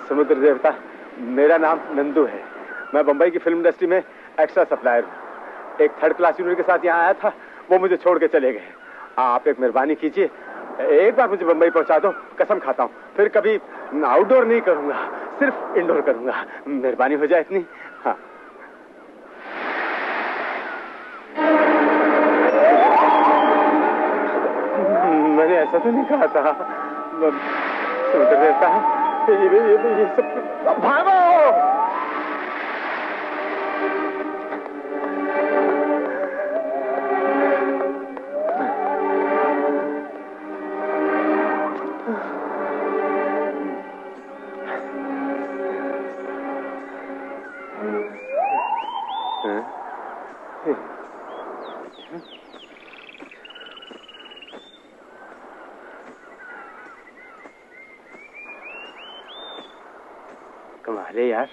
समुद्र देवता, मेरा नाम नंदू है। मैं बंबई की फिल्म इंडस्ट्री में एक्स्ट्रा सप्लायर हूँ। एक थर्ड क्लास यूनिट के साथ यहाँ आया था, वो मुझे छोड़ के चले गए। आप एक मेहरबानी कीजिए, एक बार मुझे बंबई पहुँचा दो, कसम खाता हूँ फिर कभी आउटडोर नहीं करूँगा, सिर्फ इंडोर करूँगा। मेहरबानी हो जाए इतनी। हाँ, मैंने ऐसा तो नहीं कहा था। समुद्र देवता, ये सब भागो। कमाल है यार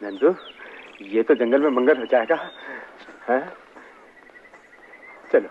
नंदू, ये तो जंगल में मंगल हो जाएगा। हैं? चलो।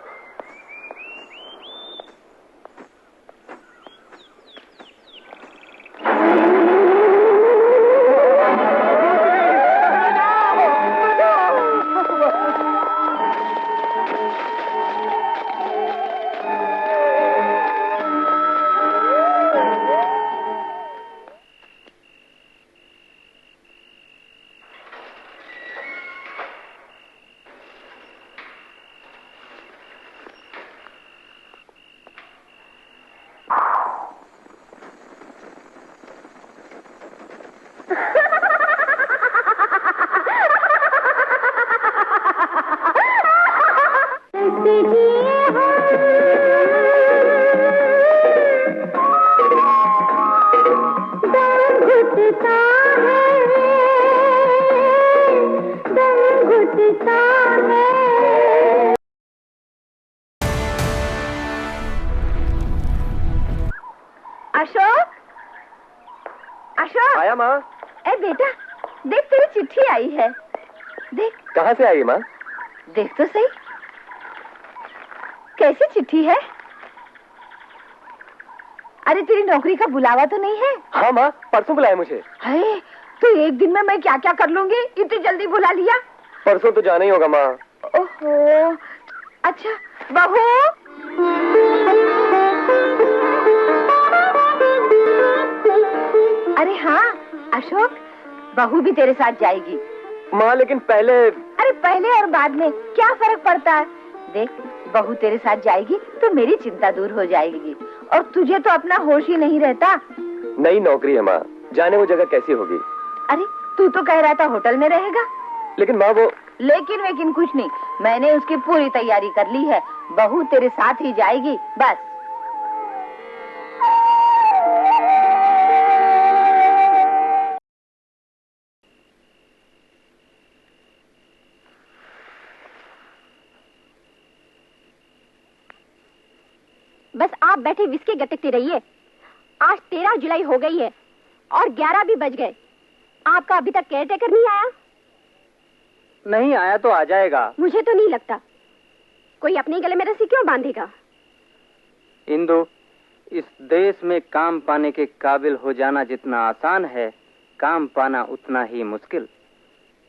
कहाँ से आई माँ? देख तो सही, कैसी चिट्ठी है? अरे तेरी नौकरी का बुलावा तो नहीं है? हाँ माँ, परसों बुलाया मुझे। है, तो एक दिन में मैं क्या क्या कर लूंगी, इतनी जल्दी बुला लिया। परसों तो जाना ही होगा माँ। ओहो, अच्छा बहू। अरे हाँ अशोक, बहू भी तेरे साथ जाएगी। माँ लेकिन पहले। अरे पहले और बाद में क्या फर्क पड़ता है? देख, बहू तेरे साथ जाएगी तो मेरी चिंता दूर हो जाएगी, और तुझे तो अपना होश ही नहीं रहता। नई नौकरी है माँ, जाने वो जगह कैसी होगी? अरे तू तो कह रहा था होटल में रहेगा। लेकिन माँ वो। लेकिन कुछ नहीं, मैंने उसकी पूरी तैयारी कर ली है। बहू तेरे साथ ही जाएगी बस। बस आप बैठे विस्की गटकते रहिए। आज 13 जुलाई हो गई है और 11 भी बज गए। आपका अभी तक केयरटेकर नहीं आया? नहीं आया तो आ जाएगा। मुझे तो नहीं लगता। कोई अपने गले में रस्सी क्यों बांधेगा? इंदु, इस देश में काम पाने के काबिल हो जाना जितना आसान है, काम पाना उतना ही मुश्किल।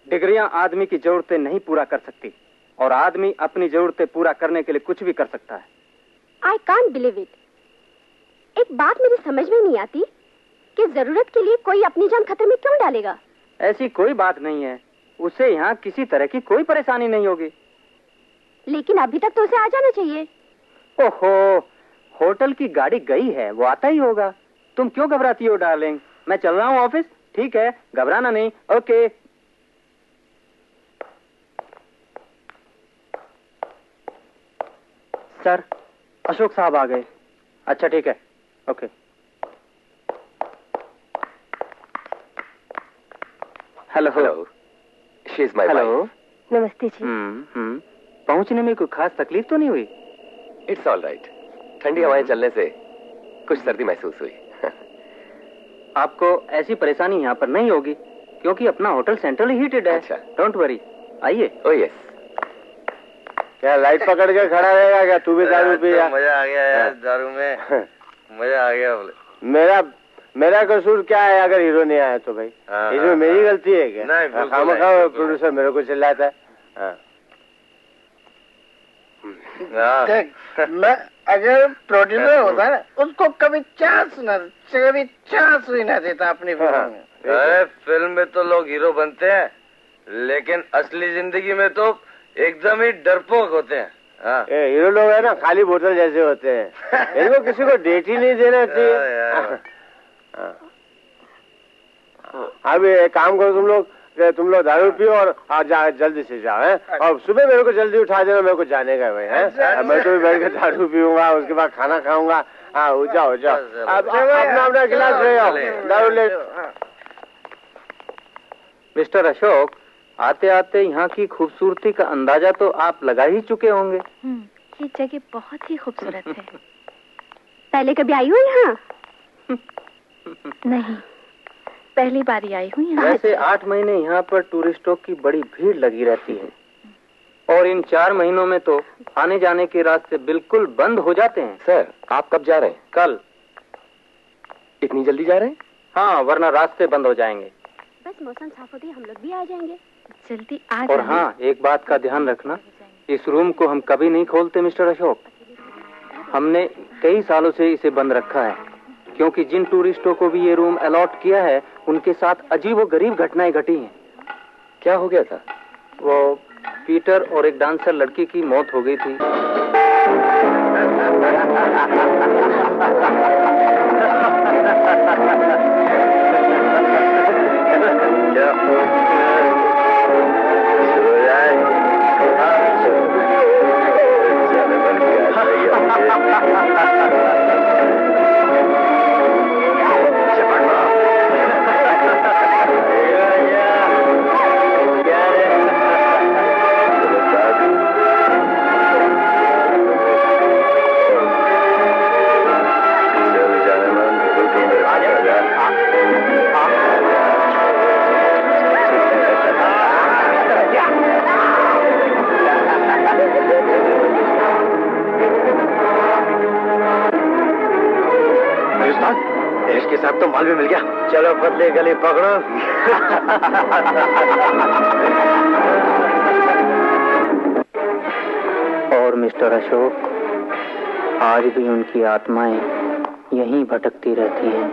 डिग्रियां आदमी की जरूरतें नहीं पूरा कर सकती, और आदमी अपनी जरूरतें पूरा करने के लिए कुछ भी कर सकता है। I can't believe it. एक बात मेरी समझ में नहीं आती कि जरूरत के लिए कोई अपनी जान खतरे में क्यों डालेगा? ऐसी कोई बात नहीं है, उसे यहाँ किसी तरह की कोई परेशानी नहीं होगी। लेकिन अभी तक तो उसे आ जाना चाहिए। ओहो, होटल की गाड़ी गई है, वो आता ही होगा। तुम क्यों घबराती हो डार्लिंग? मैं चल रहा हूँ ऑफिस। ठीक है, घबराना नहीं। ओके। सर, अशोक साहब आ गए। अच्छा ठीक है, okay. Hello hello, she is my wife. Hello, नमस्ते जी। पहुंचने में कोई खास तकलीफ तो नहीं हुई? It's all right. ठंडी हवाएं चलने से कुछ सर्दी महसूस हुई। आपको ऐसी परेशानी यहाँ पर नहीं होगी, क्योंकि अपना होटल सेंट्रली हीटेड है। अच्छा। डोंट वरी, आइए। Oh yes. क्या लाइट पकड़ के खड़ा रहेगा क्या? तू भी दारू पी जा। मजा आ गया यार दारू में। मजा आ गया बोले। मेरा कसूर क्या है अगर हीरो नहीं आया तो भाई? इसमें मेरी गलती है क्या? नहीं, खामखा प्रोड्यूसर मेरे को चिल्लाता है। देख, मैं अगर प्रोड्यूसर होता ना उसको कभी चांस ही ना देता अपनी फिल्म में। फिल्म में तो लोग हीरो बनते हैं, लेकिन असली जिंदगी में तो एकदम ही डरपोक होते हैं। हीरो लोग है ना खाली बोतल जैसे होते हैं, इनको किसी को डेट ही नहीं देना चाहिए। अभी एक काम करो तुम लोग दारू पियो और जल्दी से जाओ है, और सुबह मेरे को जल्दी उठा देना, मेरे को जाने का भाई है। मैं तो भी बैठ कर दारू पीऊंगा, उसके बाद खाना खाऊंगा। हाँ जाओ अब अपना गिलास ले आओ, दारू ले। मिस्टर अशोक, आते आते यहाँ की खूबसूरती का अंदाजा तो आप लगा ही चुके होंगे। ये जगह बहुत ही खूबसूरत है। पहले कभी आई हो यहाँ? नहीं, पहली बार ही आई हूँ यहाँ। वैसे 8 महीने यहाँ पर टूरिस्टों की बड़ी भीड़ लगी रहती है, और इन 4 महीनों में तो आने जाने के रास्ते बिल्कुल बंद हो जाते हैं। सर, आप कब जा रहे हैं? कल। इतनी जल्दी जा रहे हैं? हाँ, वरना रास्ते बंद हो जाएंगे। बस मौसम साफ होते ही हम लोग भी आ जाएंगे। जल्दी आ और हाँ, एक बात का ध्यान रखना, इस रूम को हम कभी नहीं खोलते मिस्टर अशोक। हमने कई सालों से इसे बंद रखा है, क्योंकि जिन टूरिस्टों को भी ये रूम अलॉट किया है उनके साथ अजीबोगरीब घटनाएं घटी हैं। क्या हो गया था? वो पीटर और एक डांसर लड़की की मौत हो गई थी। इसके साथ तो माल भी मिल गया। चलो पतले गली पकड़ो। और मिस्टर अशोक, आज भी उनकी आत्माएं यहीं भटकती रहती हैं।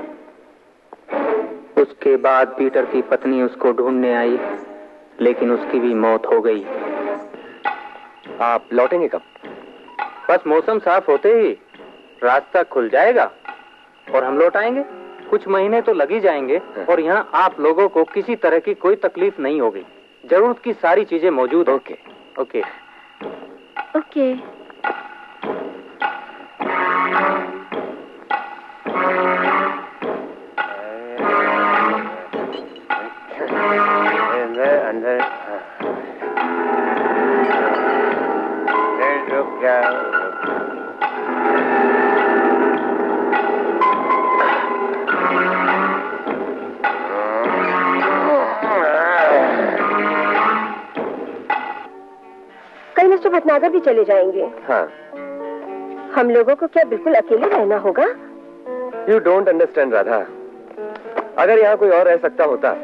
उसके बाद पीटर की पत्नी उसको ढूंढने आई, लेकिन उसकी भी मौत हो गई। आप लौटेंगे कब? बस मौसम साफ होते ही रास्ता खुल जाएगा और हम लौट आएंगे। कुछ महीने तो लग ही जाएंगे, और यहाँ आप लोगों को किसी तरह की कोई तकलीफ नहीं होगी। जरूरत की सारी चीजें मौजूद। Okay okay okay. अंदर रुक जाओ। कल मिस्टर भटनागर भी चले जाएंगे। हाँ। हम लोगों को क्या बिल्कुल अकेले रहना होगा? You don't understand Radha. अगर यहाँ कोई और रह सकता होता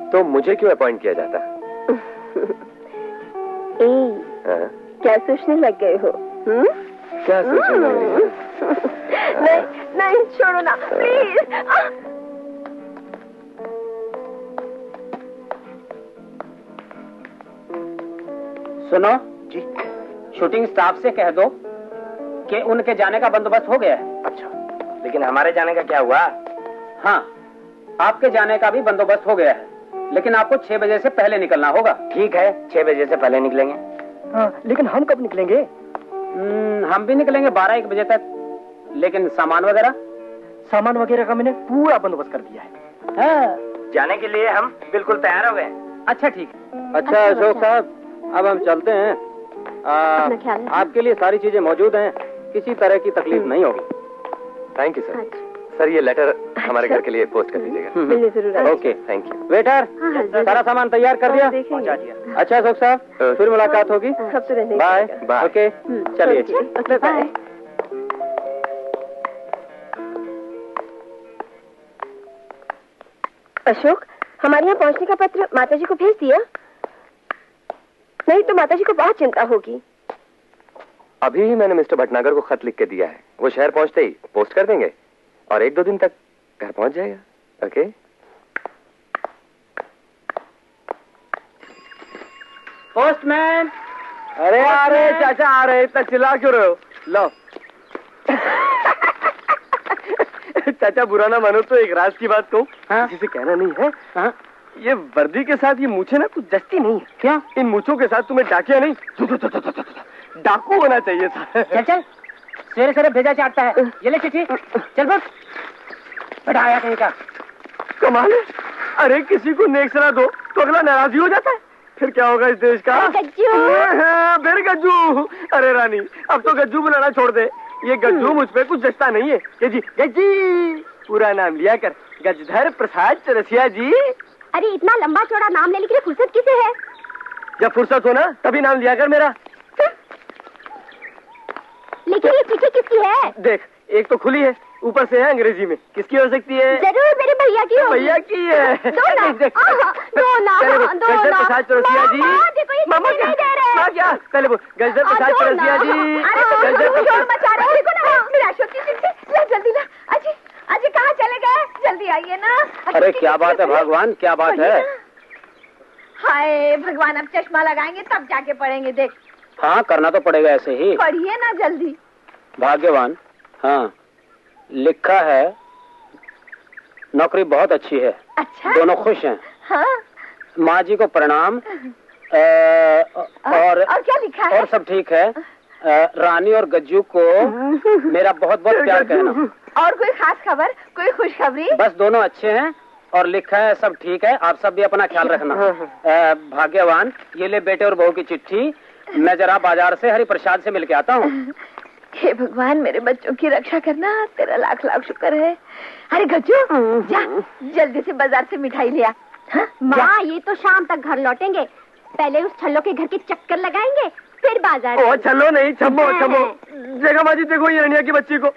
तो मुझे क्यों अपॉइंट किया जाता? हाँ? क्या सोचने लग गए हो? क्या सोचने लग रही हो? नहीं नहीं, छोड़ो ना प्लीज। सुनो जी, शूटिंग स्टाफ से कह दो कि उनके जाने का बंदोबस्त हो गया है। अच्छा, लेकिन हमारे जाने का क्या हुआ? हाँ, आपके जाने का भी बंदोबस्त हो गया है, लेकिन आपको 6 बजे से पहले निकलना होगा। ठीक है, 6 बजे से पहले निकलेंगे। हाँ, लेकिन हम कब निकलेंगे? हम भी निकलेंगे 12-1 बजे तक, लेकिन सामान वगैरह का मैंने पूरा बंदोबस्त कर दिया है। हाँ, जाने के लिए हम बिल्कुल तैयार हो गए। अच्छा ठीक है। अच्छा अशोक साहब, अब हम चलते हैं। आपके लिए सारी चीजें मौजूद हैं, किसी तरह की तकलीफ नहीं होगी। Thank you sir. सर, ये लेटर हमारे घर के लिए पोस्ट कर दीजिएगा। Okay, thank you. वेटर, सारा सामान तैयार कर दिया? पहुंचा दिया। अच्छा अशोक साहब, फिर मुलाकात होगी। Bye bye. ओके, चलिए। बाय। अशोक, हमारे यहाँ पहुँचने का पत्र माताजी को भेज दिया? नहीं तो माताजी को बहुत चिंता होगी। अभी ही मैंने मिस्टर भटनागर को खत लिख के दिया है, वो शहर पहुंचते ही पोस्ट कर देंगे और 1-2 दिन तक घर पहुंच जाएगा। ओके? पोस्टमैन! अरे आ रहे चाचा, आ रहे, इतना चिल्ला क्यों रहे हो? लो। चाचा बुरा ना मानो तो एक राज की बात कहूँ। हाँ? जिसे कहना नहीं है। हाँ? ये वर्दी के साथ ये मूछें ना कुछ जचती नहीं है। क्या? इन मूछों के साथ तुम्हें डाकिया नहीं, डाकू होना चाहिए था। चल चल, सवेरे सवेरे भेजा चाटता है। ये ले चिट्ठी, चल बस। बैठाया कहीं का। कमाल है। अरे किसी को नेक सलाह दो तो अगला नाराज हो जाता है। फिर क्या होगा इस देश का? गज्जू। फिर गज्जू। अरे रानी, अब तो गज्जू बुलाना छोड़ दे। ये गज्जू मुझ पे कुछ जचता नहीं है। गज्जी गज्जी पूरा नाम लिया कर। गजधर प्रसाद चरसिया जी। अरे इतना लंबा चौड़ा नाम लेने के लिए फुर्सत किसे है? जब फुर्सत हो ना तभी नाम लिया कर मेरा। लेकिन ये चिट्ठी किसकी है? देख, एक तो खुली है, ऊपर से है अंग्रेजी में। किसकी हो सकती है? जरूर मेरे भैया की होगी। भैया की है। दो ना, गजधर प्रसाद चरसिया जी। मामा नहीं दे रहे। माँ क्या? पहले वो गजधर प्रसाद चरसिया जी। मेरा अशोक की चिट्ठी ला, जल्दी ला। अजी अजी कहाँ चले गए? जल्दी आइए ना। अरे क्या बात है भगवान, क्या बात है? हाय भगवान, अब चश्मा लगाएंगे तब जाके पढ़ेंगे। देख। हाँ, करना तो पड़ेगा ऐसे ही। पढ़िए ना जल्दी। भाग्यवान। हाँ, लिखा है नौकरी बहुत अच्छी है। अच्छा? दोनों खुश हैं। हाँ? माँ जी को प्रणाम। और क्या लिखा है? और सब ठीक है। रानी और गज्जू को मेरा बहुत बहुत प्यार कहना। और कोई खास खबर, कोई खुशखबरी? बस दोनों अच्छे हैं और लिखा है सब ठीक है। आप सब भी अपना ख्याल रखना। भाग्यवान, ये ले बेटे और बहू की चिट्ठी। मैं जरा बाजार से हरि प्रसाद से मिल के आता हूँ। हे भगवान, मेरे बच्चों की रक्षा करना, तेरा लाख लाख शुक्र है। अरे गज्जू, जा जल्दी से बाजार से मिठाई लिया। माँ, ये तो शाम तक घर लौटेंगे। पहले उस छल्लो के घर के चक्कर लगाएंगे, फिर बाजार। ओ छल्लो नहीं, छम्मो छम्मो। देखा माँ जी, देखो ये अनिया की बच्ची को।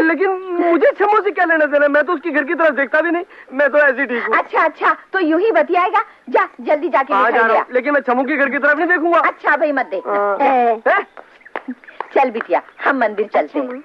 लेकिन मुझे छम्मो से क्या लेना देना? मैं तो उसकी घर की तरफ देखता भी नहीं। मैं तो ऐसी ठीक हूँ। अच्छा अच्छा, तो यूं ही बतियाएगा। जा जल्दी जाके मिठाई लिया। लेकिन मैं छम्मो की घर की तरफ नहीं देखूंगा। अच्छा भाई, मत देख। चल बिटिया, हम मंदिर चलते हैं।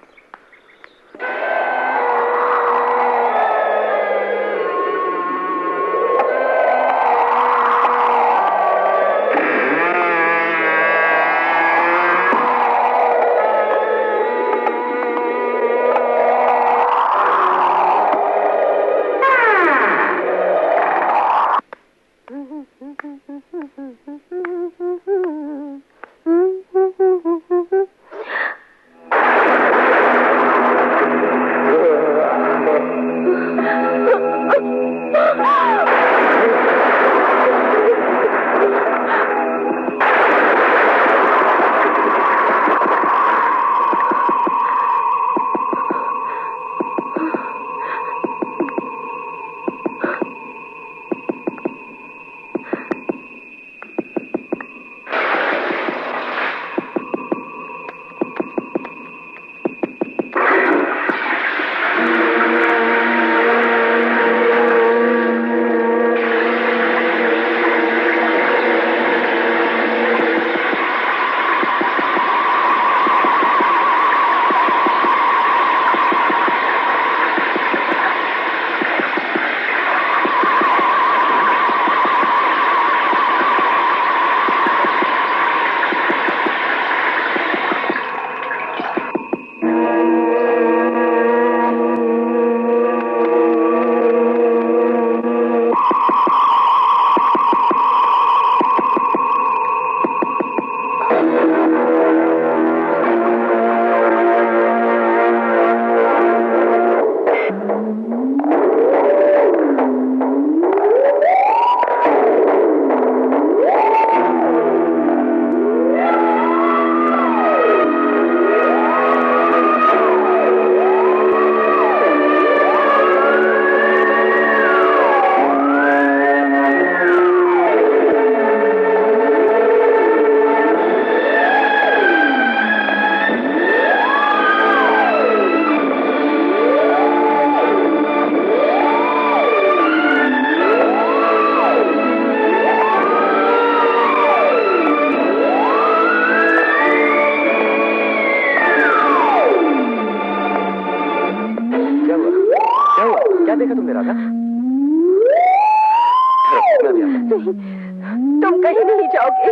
कहीं नहीं जाओगे।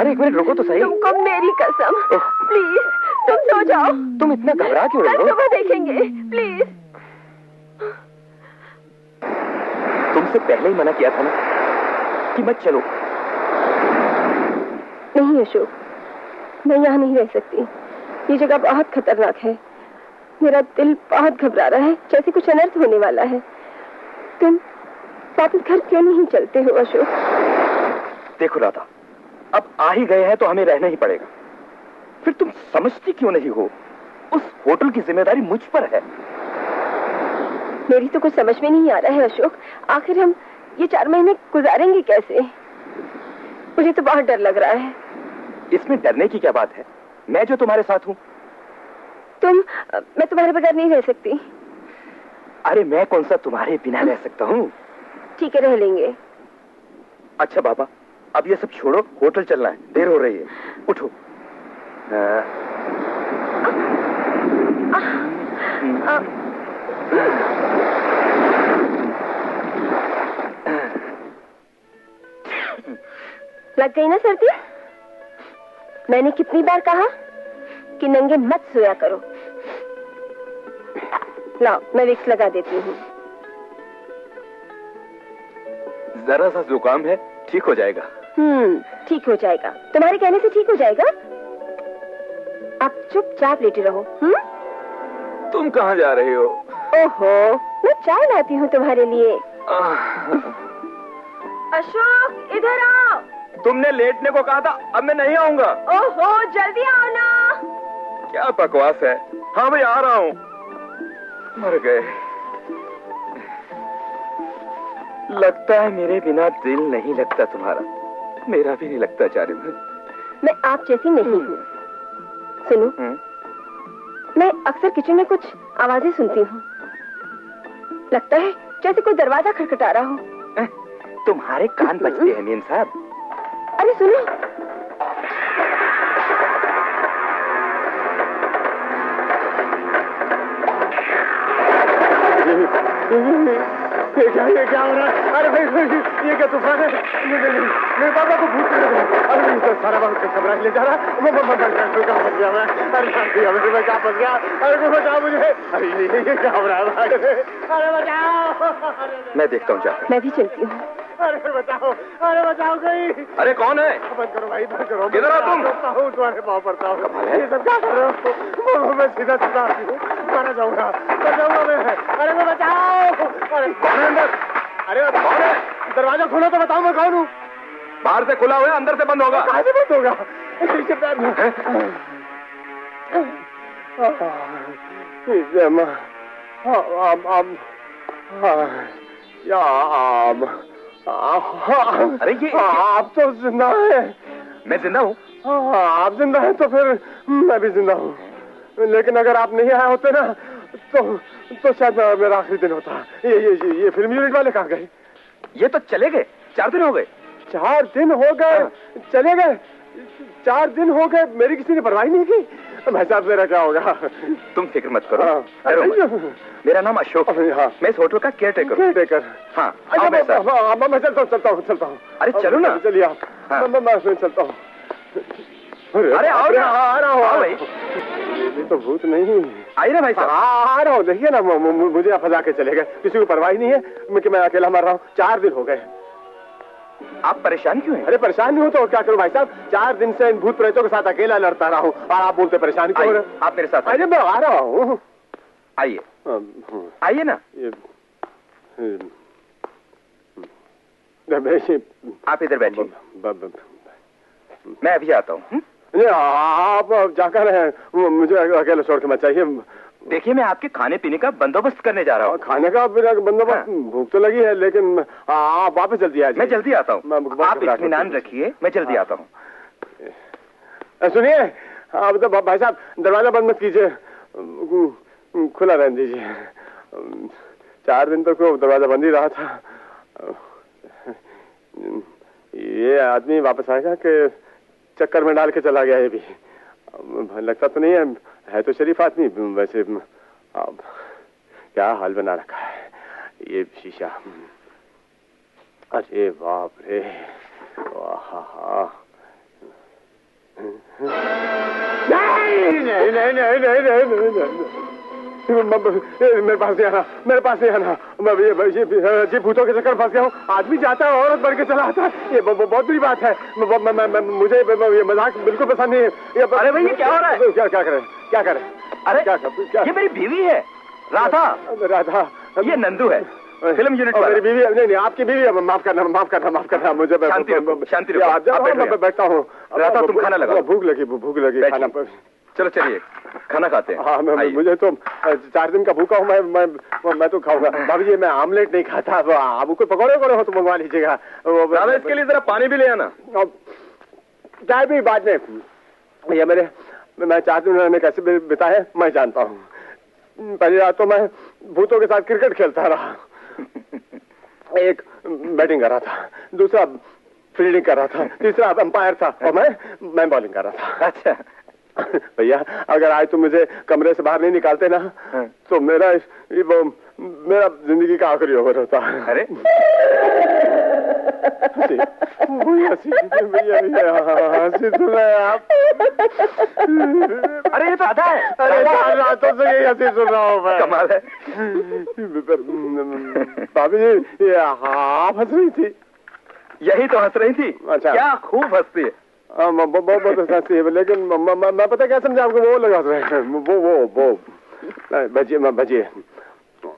अरे एक मिनट रुको तो सही। तुमको मेरी कसम, प्लीज तुम सो जाओ। तुम इतना घबरा क्यों रही हो? कल सुबह देखेंगे, प्लीज। तुमसे पहले ही मना किया था ना कि मत चलो। नहीं अशोक, मैं यहाँ नहीं रह सकती। ये जगह बहुत खतरनाक है। मेरा दिल बहुत घबरा रहा है, जैसे कुछ अनर्थ होने वाला है। तुम वापस घर क्यों नहीं चलते हो अशोक? देखो राधा, अब आ ही गए हैं तो हमें रहना ही पड़ेगा। फिर तुम समझती क्यों नहीं हो? उस होटल की जिम्मेदारी मुझ पर है। मेरी तो कुछ समझ में नहीं आ रहा है अशोक। आखिर हम ये 4 महीने गुजारेंगे कैसे? मुझे तो बहुत डर लग रहा है। इसमें डरने की क्या बात है? मैं जो तुम्हारे साथ हूँ। मैं तुम्हारे बगैर नहीं रह सकती। अरे मैं कौन सा तुम्हारे बिना रह सकता हूँ? ठीक है, रह लेंगे। अच्छा बाबा, अब ये सब छोड़ो, होटल चलना है, देर हो रही है। उठो। लग गई ना सर्दी? मैंने कितनी बार कहा कि नंगे मत सोया करो। लाओ, मैं विक्स लगा देती हूँ। जरा सा जुकाम है, ठीक हो जाएगा। ठीक हो जाएगा। तुम्हारे कहने से ठीक हो जाएगा। आप चुपचाप लेटे रहो। तुम कहाँ जा रही हो? ओहो, मैं चाय लाती हूँ तुम्हारे लिए। अशोक, इधर आओ। तुमने लेटने को कहा था, अब मैं नहीं आऊंगा। ओहो, जल्दी आओ ना। क्या बकवास है। हाँ भाई, आ रहा हूँ। मर गए। लगता है मेरे बिना दिल नहीं लगता तुम्हारा। मेरा भी नहीं लगता चारुमन। मैं आप जैसी नहीं हूँ। सुनो, मैं अक्सर किचन में कुछ आवाजें सुनती हूँ। लगता है जैसे कोई दरवाजा खटखटा रहा हो। तुम्हारे कान बजते हैं मीम साहब। अरे सुनो, ये क्या हो रहा है? अरे भाई, ये क्या तूफान है? मेरे पापा को भूत लग रहा है। अरे ये तो सारा वक्त खबरा ले जा रहा है। कहाँ फंस गया मैं? अरे मैं कहाँ फंस गया? अरे बचाओ मुझे। अरे ये क्या हो रहा है? अरे बचाओ। मैं देखता हूँ जाकर। मैं भी चलती हूँ। अरे बचाओ कोई। अरे कौन है? बंद करो भाई, बंद करो। किधर हो तुम? तुम्हारे पाँव पड़ता हूँ। ये सब क्या कर रहे हो? मैं सीधा आती हूँ। मारा जाऊंगा मैं। अरे मैं बचाओ। अरे कौन है अंदर? अरे कौन है? दरवाजा खोलो तो बताओ मैं कौन हूँ। बाहर से खुला हुआ है, अंदर से बंद होगा। कहाँ से बंद होगा? अरे ये आप तो जिंदा है। मैं जिंदा हूँ? आप जिंदा हैं तो फिर मैं भी जिंदा हूँ। लेकिन अगर आप नहीं आए होते ना तो शायद मेरा आखिरी दिन होता। ये फिल्म यूनिट वाले कहाँ गए? ये तो चले गए। 4 दिन हो गए। 4 दिन हो गए? चले गए? 4 दिन हो गए, मेरी किसी ने परवाह नहीं की। भाई साहब, मेरा क्या होगा? तुम फिक्र मत करो। मेरा नाम अशोक है। हाँ। मैं इस होटल का केयरटेकर। हाँ, मैं चलता हूँ। अरे चलो ना। चलिए आप। मैं चलता हूँ। अरे आओ ना। आ रहा हूँ भाई। ये तो भूत नहीं। आइए ना भाई साहब। आ रहा हूँ। देखिए ना, मुझे फंसा के चले गए। किसी को परवाह नहीं है कि मैं अकेला मर रहा हूँ। 4 दिन हो गए। आप परेशान क्यों हैं? अरे परेशान नहीं हो तो क्या करूं भाई साहब? 4 दिन से इन भूत प्रेतों के साथ अकेला लड़ता रहा हूँ और आप बोलते परेशान क्यों हो रहे? आप मेरे साथ अरे मैं आ रहा हूँ। आइए आइए ना। आप इधर बैठिए, मैं अभी आता हूँ। आप जाकर मुझे अकेला छोड़ के मत चाहिए। देखिए, मैं आपके खाने पीने का बंदोबस्त करने जा रहा हूँ। खाने का बंदोबस्त? भूख तो लगी है, लेकिन आप वापस जल्दी आ जाइए। मैं जल्दी आता हूँ। आप इत्मीनान रखिए, मैं जल्दी आता हूँ। सुनिए, अब तो भाई साहब दरवाजा बंद मत कीजिए, खुला रहने दीजिए। 4 दिन तक दरवाजा बंद ही रहा था। ये आदमी वापस आएगा कि चक्कर में डाल के चला गया? ये भी लगता तो नहीं है तो शरीफ आदमी। वैसे अब क्या हाल बना रखा है ये शीशा। अरे बाप रे, वाह। नहीं नहीं नहीं नहीं नहीं नहीं मेरे पास नहीं आना, मेरे पास नहीं आना। जी भूतों के चक्कर फंस गया हूँ। आदमी जाता है औरत बन के चला आता है, ये बहुत बुरी बात है। मुझे ये मजाक बिल्कुल पसंद नहीं है। अरे भाई ये क्या हो रहा है? क्या करें क्या करें? अरे क्या ये मेरी बीवी है राधा। राधा ये नंदू है, फिल्म यूनिट वाला। मेरी बीवी नहीं आपकी बीवी है। माफ करना मुझे। शांति रखो, बैठता हूँ। राधा तुम खाना लगाओ। भूख लगी खाना। चलो चलिए खाना खाते हैं। हाँ मुझे तो 4 दिन का भूखा हूँ। मैं तो खाऊंगा। भाभी जी मैं आमलेट नहीं खाता। आप कोई पकौड़े हो तो मंगवा लीजिएगा। राधा इसके लिए जरा पानी भी ले आना। चाय भी बाद में। ये मैं 4 दिन मैंने कैसे बिताए मैं जानता हूँ। पहली रात तो मैं भूतों के साथ क्रिकेट खेलता रहा। एक बैटिंग कर रहा था, दूसरा फील्डिंग कर रहा था, तीसरा अंपायर था और मैं बॉलिंग कर रहा था। अच्छा भैया अगर आज तुम मुझे कमरे से बाहर नहीं निकालते ना तो मेरा जिंदगी का आखिरी ओवर होता। अरे हंसी सुन रहे हैं आप? अरे ये तो आधा है। अरे रातों से यही हंसी सुन रहा हूँ मैं। कमाल है। भाभी जी ये आप हंस रही थी? यही तो हंस रही थी। अच्छा क्या खूब हंसती है। बहुत हंसी है लेकिन मैं पता क्या समझा आपको? वो लगा रहे हैं वो भजिए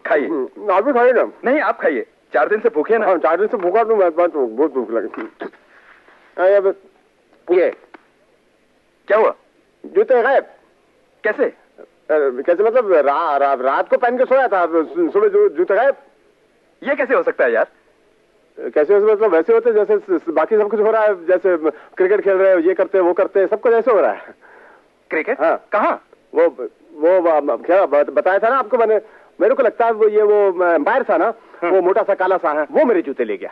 खाइए। आप भी खाइए ना। नहीं आप खाइए, 4 दिन से भूखे ना। 4 दिन से भूखा तो मैं तो बहुत भूख लगी। ये क्या हुआ? जूते गायब कैसे? कैसे मतलब रात को पहन के सोया था, सुबह जूते गायब। ये कैसे हो सकता है यार? कैसे मतलब वैसे होते जैसे बाकी सब कुछ हो रहा है। जैसे क्रिकेट खेल रहे हो, ये करते वो करते, सब कुछ ऐसे हो रहा है। क्रिकेट? हाँ कहाँ? वो क्या बताया था ना आपको मैंने। मेरे को लगता है वो एम्पायर था ना, वो मोटा सा काला सा है, वो मेरे जूते ले गया।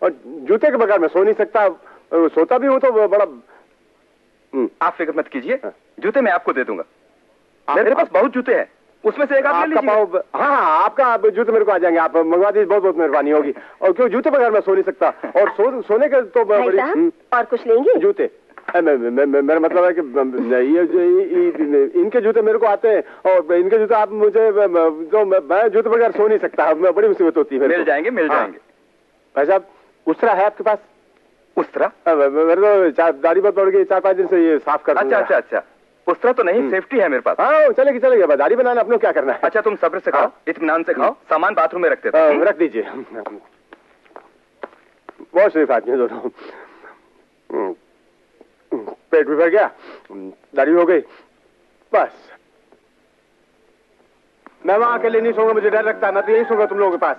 और जूते के बगैर मैं सो नहीं सकता। सोता भी हूँ तो वो बड़ा। आप फिक्र मत कीजिए, जूते मैं आपको दे दूंगा। मेरे पास बहुत जूते हैं, उसमें से एक आप ले लीजिए। हाँ आपका जूते मेरे को आ जाएंगे, आप मंगवा दीजिए। बहुत बहुत मेहरबानी होगी। और क्यों जूते बगैर मैं सो नहीं सकता। और सोने के तो बड़ी। और कुछ लेंगे? जूते मेरा मतलब है कि ये इनके जूते मेरे को आते हैं और इनके जूते आप मुझे तो मैं जूते बगैर सो नहीं सकता। बड़ी मुसीबत होती है। मिल जाएंगे भाई साहब उस्तरा है आपके पास? उस्तरा? मेरे तो दाढ़ी बहुत बढ़ गई, 4-5 दिन से ये साफ कर। अच्छा उस्तरा तो नहीं, सेफ्टी है मेरे पास। हाँ चलेगी दाढ़ी बनाना अपने क्या करना है। अच्छा तुम सब्र से खाओ, इत्मीनान से खाओ। सामान बाथरूम में रखते थे। रख दीजिए। बहुत शरीफ आदमी है दोनों। पेट भी भर गया, दाढ़ी हो गई, बस। मैं वहां अकेले नहीं सोऊंगा, मुझे डर लगता है। मैं तो यही सोऊंगा तुम लोगों के पास।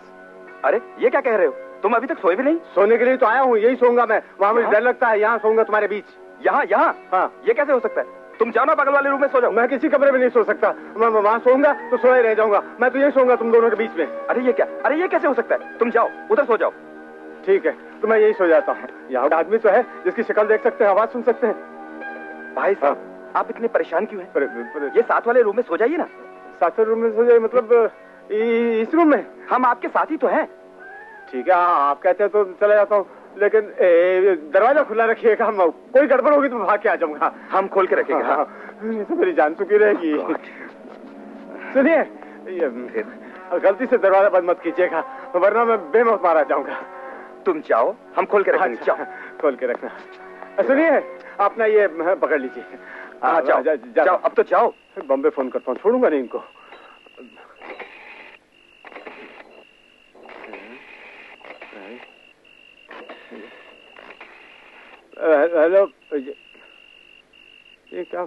अरे ये क्या कह रहे हो? तुम अभी तक सोए भी नहीं? सोने के लिए तो आया हूँ, यही सोऊंगा मैं। वहां मुझे डर लगता है, यहाँ सोऊंगा तुम्हारे बीच। यहाँ? हाँ। ये कैसे हो सकता है? तुम जाओ ना बगल वाले रूम में सो जाओ। मैं किसी कमरे में नहीं सो सकता। मैं वहां सोऊंगा तो सोए रह जाऊंगा। मैं तो यही सोऊंगा तुम दोनों के बीच में। अरे ये क्या? अरे ये कैसे हो सकता है? तुम जाओ उधर सो जाओ। ठीक है तो मैं यही सो जाता हूँ। यहाँ आदमी तो है जिसकी शक्ल देख सकते हैं, आवाज सुन सकते हैं। भाई साहब आप इतने परेशान क्यों हैं? ये साथ वाले रूम में सो जाइए ना। साथ वाले रूम में सो जाइए मतलब इस रूम में? हम आपके साथ ही तो हैं। ठीक है आप कहते हैं तो चला जाता हूँ, लेकिन दरवाजा खुला रखिएगा। कोई गड़बड़ होगी तो भाग के आ जाऊंगा। हम खोल के रखेंगे। हाँ। तो मेरी जान चुकी रहेगी। सुनिए गलती से दरवाजा बंद मत कीजिएगा वरना मैं बेमौत मारा जाऊंगा। तुम जाओ हम खोल के रखेंगे। जाओ खोल के रखना। सुनिए अपना ये पकड़ लीजिए। हाँ जाओ अब तो जाओ। बॉम्बे फोन करता हूँ, छोड़ूंगा नहीं इनको। हेलो ये क्या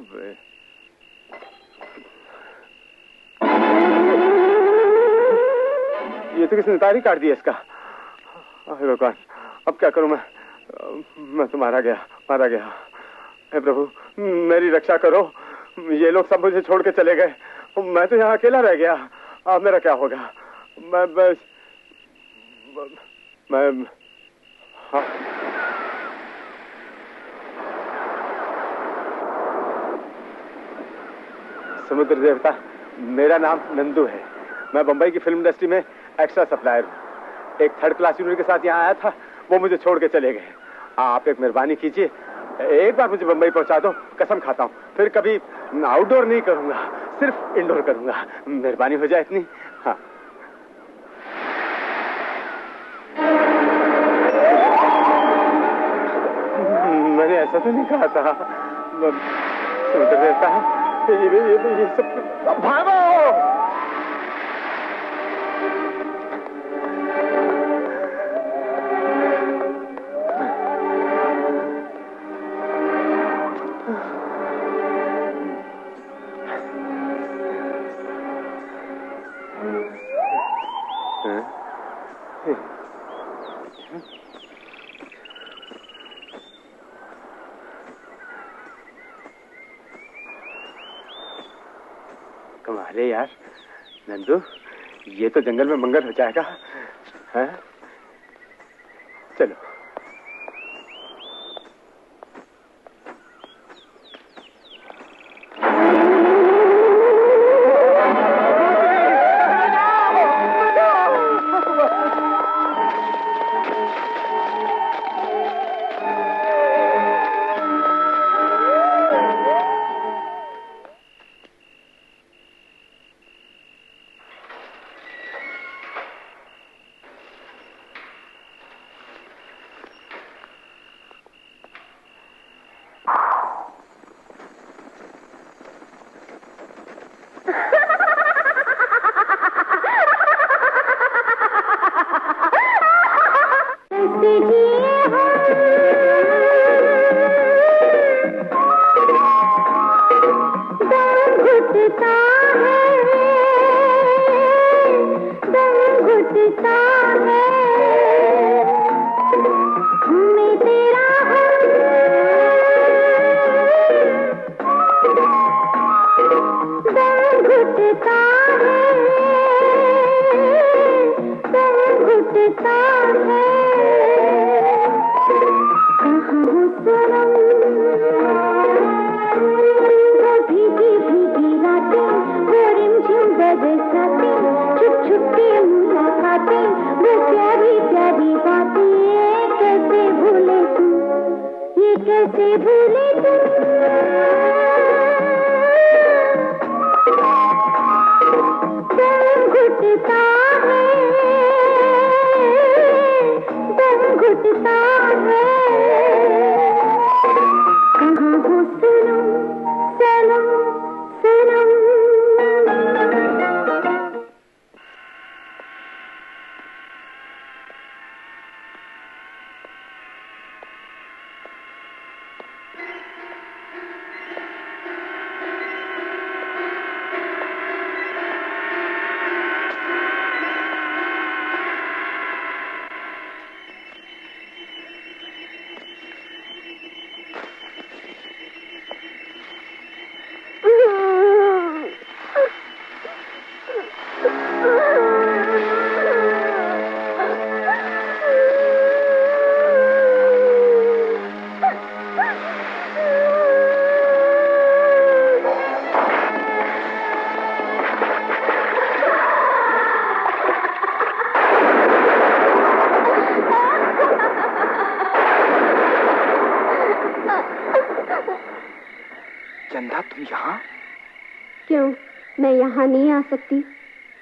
ये तो किसने तारी काट दिया इसका। भगवान अब क्या करूं मैं तो मारा गया। हे प्रभु मेरी रक्षा करो। ये लोग सब मुझे छोड़ के चले गए, मैं तो यहाँ अकेला रह गया। अब मेरा क्या होगा? मैं हाँ। समुद्र देवता मेरा नाम नंदू है। मैं बंबई की फिल्म इंडस्ट्री में एक्स्ट्रा सप्लायर हूँ। एक 3rd क्लास यूनिट के साथ यहाँ आया था, वो मुझे छोड़ के चले गए। आप एक मेहरबानी कीजिए, एक बार मुझे बंबई पहुंचा दो, कसम खाता हूँ फिर कभी आउटडोर नहीं करूंगा, सिर्फ इंडोर करूंगा। मेहरबानी हो जाए इतनी। हाँ मैंने ऐसा तो नहीं कहा था। समुद्र देवता है ये सब। भागो। कमाल है यार नंदू, ये तो जंगल में मंगल हो जाएगा। है? चलो।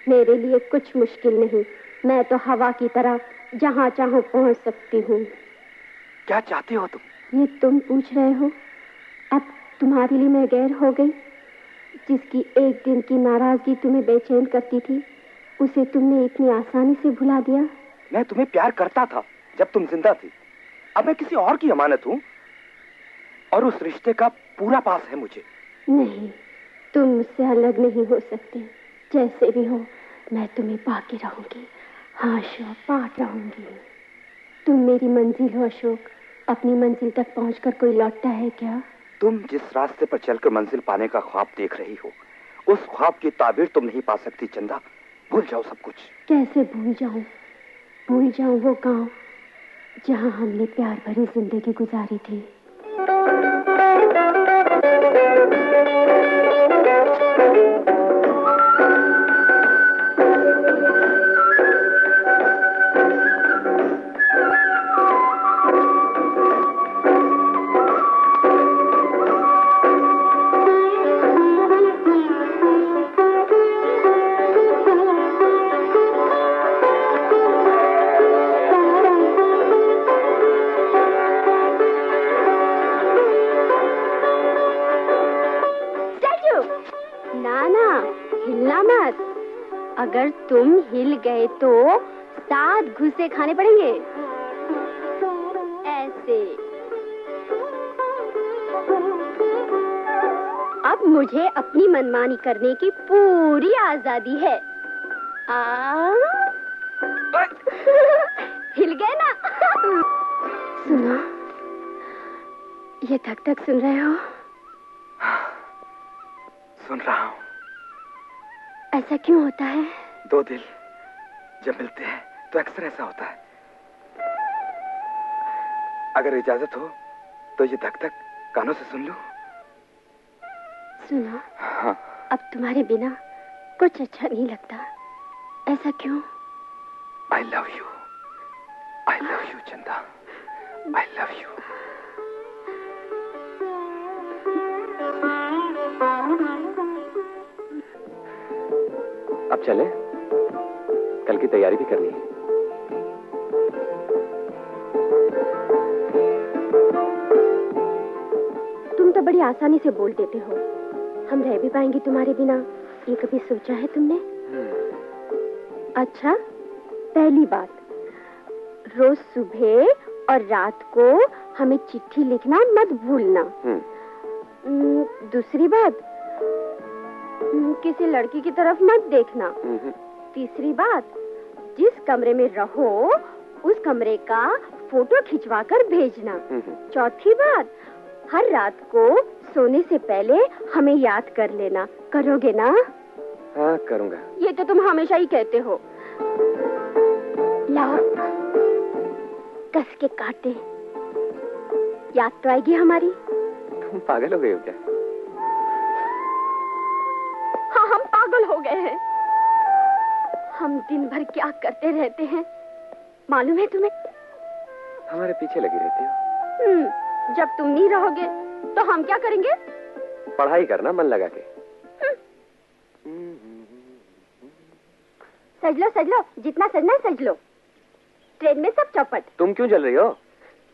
मेरे लिए कुछ मुश्किल नहीं, मैं तो हवा की तरह जहाँ चाहूँ पहुँच सकती हूँ। क्या चाहती हो तुम? ये तुम पूछ रहे हो? अब तुम्हारे लिए मैं गैर हो गई? जिसकी एक दिन की नाराजगी तुम्हें बेचैन करती थी, उसे तुमने इतनी आसानी से भुला दिया? मैं तुम्हें प्यार करता था जब तुम जिंदा थी। अब मैं किसी और की अमानत हूँ और उस रिश्ते का पूरा पास है मुझे। नहीं, तुम मुझसे अलग नहीं हो सकते। जैसे भी हो, मैं तुम्हें पाके रहूंगी। हाँ अशोक, पाके रहूंगी। तुम मेरी मंजिल हो अशोक। अपनी मंजिल तक पहुंचकर कोई लौटता है क्या? तुम जिस रास्ते पर चलकर मंजिल पाने का ख्वाब देख रही हो, उस ख्वाब की ताबीर तुम नहीं पा सकती चंदा। भूल जाओ सब कुछ। कैसे भूल जाऊं? भूल जाऊं वो गांव जहां हमने प्यार भरी जिंदगी गुजारी थी। ना ना, हिलना मत। अगर तुम हिल गए तो 7 घुसे खाने पड़ेंगे। ऐसे। अब मुझे अपनी मनमानी करने की पूरी आजादी है। हिल गए ना? सुनो, ये धक धक सुन रहे हो? सुन रहा हूँ। ऐसा क्यों होता है? दो दिल जब मिलते हैं तो अक्सर ऐसा होता है। अगर इजाजत हो तो ये धक धक कानों से सुन लूं? सुनो, हाँ। अब तुम्हारे बिना कुछ अच्छा नहीं लगता। ऐसा क्यों? I love you. I love you, चंदा। I love you. अब चले? कल की तैयारी भी करनी है। तुम तो बड़ी आसानी से बोल देते हो। हम रह भी पाएंगे तुम्हारे बिना, ये कभी सोचा है तुमने? अच्छा, पहली बात, रोज सुबह और रात को हमें चिट्ठी लिखना मत भूलना। दूसरी बात, किसी लड़की की तरफ मत देखना। तीसरी बात, जिस कमरे में रहो उस कमरे का फोटो खिंचवाकर भेजना। चौथी बात, हर रात को सोने से पहले हमें याद कर लेना। करोगे ना? हाँ, करूँगा। ये तो तुम हमेशा ही कहते हो। लाओ, कस के काटे। याद तो आएगी हमारी। तुम पागल हो गए हो क्या? हाँ, हम पागल हो गए हैं। हम दिन भर क्या करते रहते हैं मालूम है तुम्हें? हमारे पीछे लगी रहती हो। जब तुम नहीं रहोगे तो हम क्या करेंगे? पढ़ाई करना मन लगा के। सज लो, जितना सजना है सज लो। ट्रेन में सब चौपट। तुम क्यों जल रही हो?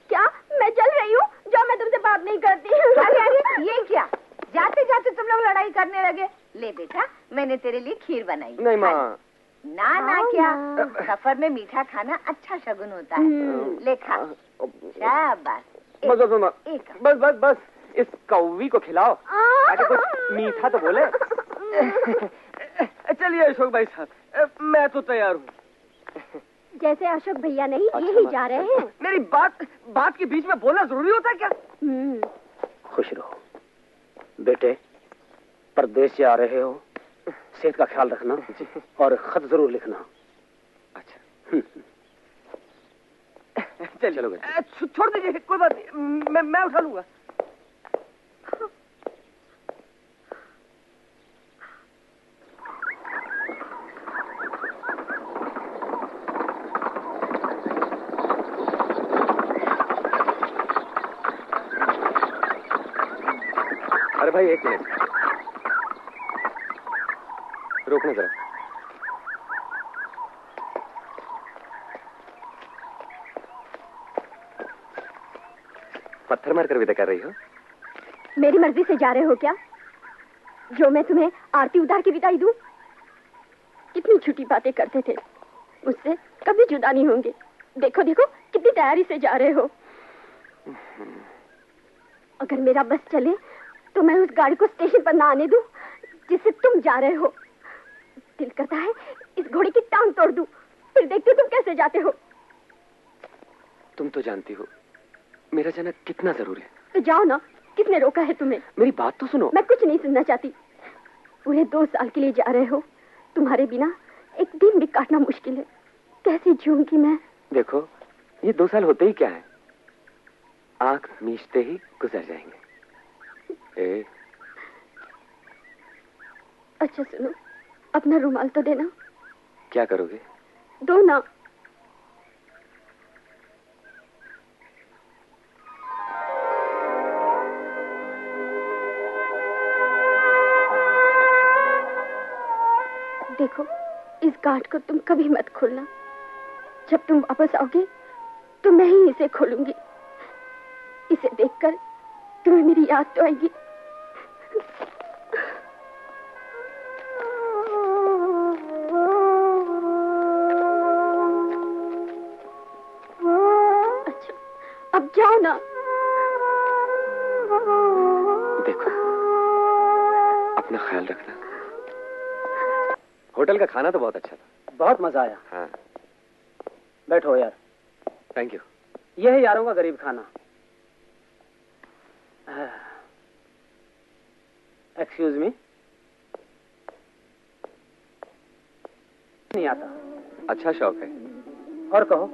क्या मैं जल रही हूँ? जो मैं तुमसे बात नहीं करती। अरे ये क्या, जाते जाते तुम लोग लड़ाई करने लगे। ले बेटा, मैंने तेरे लिए खीर बनाई। नहीं माँ। ना क्या, सफर में मीठा खाना अच्छा शगुन होता है। ले खा। शाबाश। बस इस कौवी को खिलाओ ताकि कुछ मीठा तो बोले। चलिए अशोक भाई साहब, मैं तो तैयार हूँ। जैसे अशोक भैया नहीं, यही जा रहे हैं। मेरी बात के बीच में बोलना जरूरी होता है क्या? खुश रहो बेटे, परदेश से आ रहे हो, सेहत का ख्याल रखना और खत जरूर लिखना। अच्छा। चलो छोड़ दीजिए, कोई बात नहीं, मैं उठा लूंगा। अरे भाई, एक मिनट रोकना जरा। पत्थर मारकर विदा कर रही हो? मेरी मर्जी से जा रहे हो क्या? जो मैं तुम्हें आरती उतार के विदाई दूं? कितनी छोटी बातें करते थे, मुझसे कभी जुदा नहीं होंगे। देखो देखो कितनी तैयारी से जा रहे हो। अगर मेरा बस चले तो मैं उस गाड़ी को स्टेशन पर ना आने दूं जिससे तुम जा रहे हो। दिल करता है इस घोड़े की टांग तोड़ दूं, फिर देखते तुम कैसे जाते हो। तुम तो जानती हो मेरा जाना कितना जरूरी है। तो जाओ ना, किसने रोका है तुम्हें? मेरी बात तो सुनो। मैं कुछ नहीं सुनना चाहती। पूरे 2 साल के लिए जा रहे हो, तुम्हारे बिना एक दिन भी काटना मुश्किल है। कैसे जीऊंगी मैं? देखो, ये 2 साल होते ही क्या है, आंख मीचते ही गुजर जाएंगे। अच्छा सुनो, अपना रुमाल तो देना। क्या करोगे? दो ना। देखो, इस गांठ को तुम कभी मत खोलना। जब तुम वापस आओगे तो मैं ही इसे खोलूंगी। इसे देखकर तुम्हें मेरी याद तो आएगी। जाओ ना। देखो, अपना ख्याल रखना। होटल का खाना तो बहुत अच्छा था। बहुत मजा आया। हाँ। बैठो यार। Thank you. यह है यारों का गरीब खाना। Excuse me. नहीं आता। अच्छा शौक है। और कहो।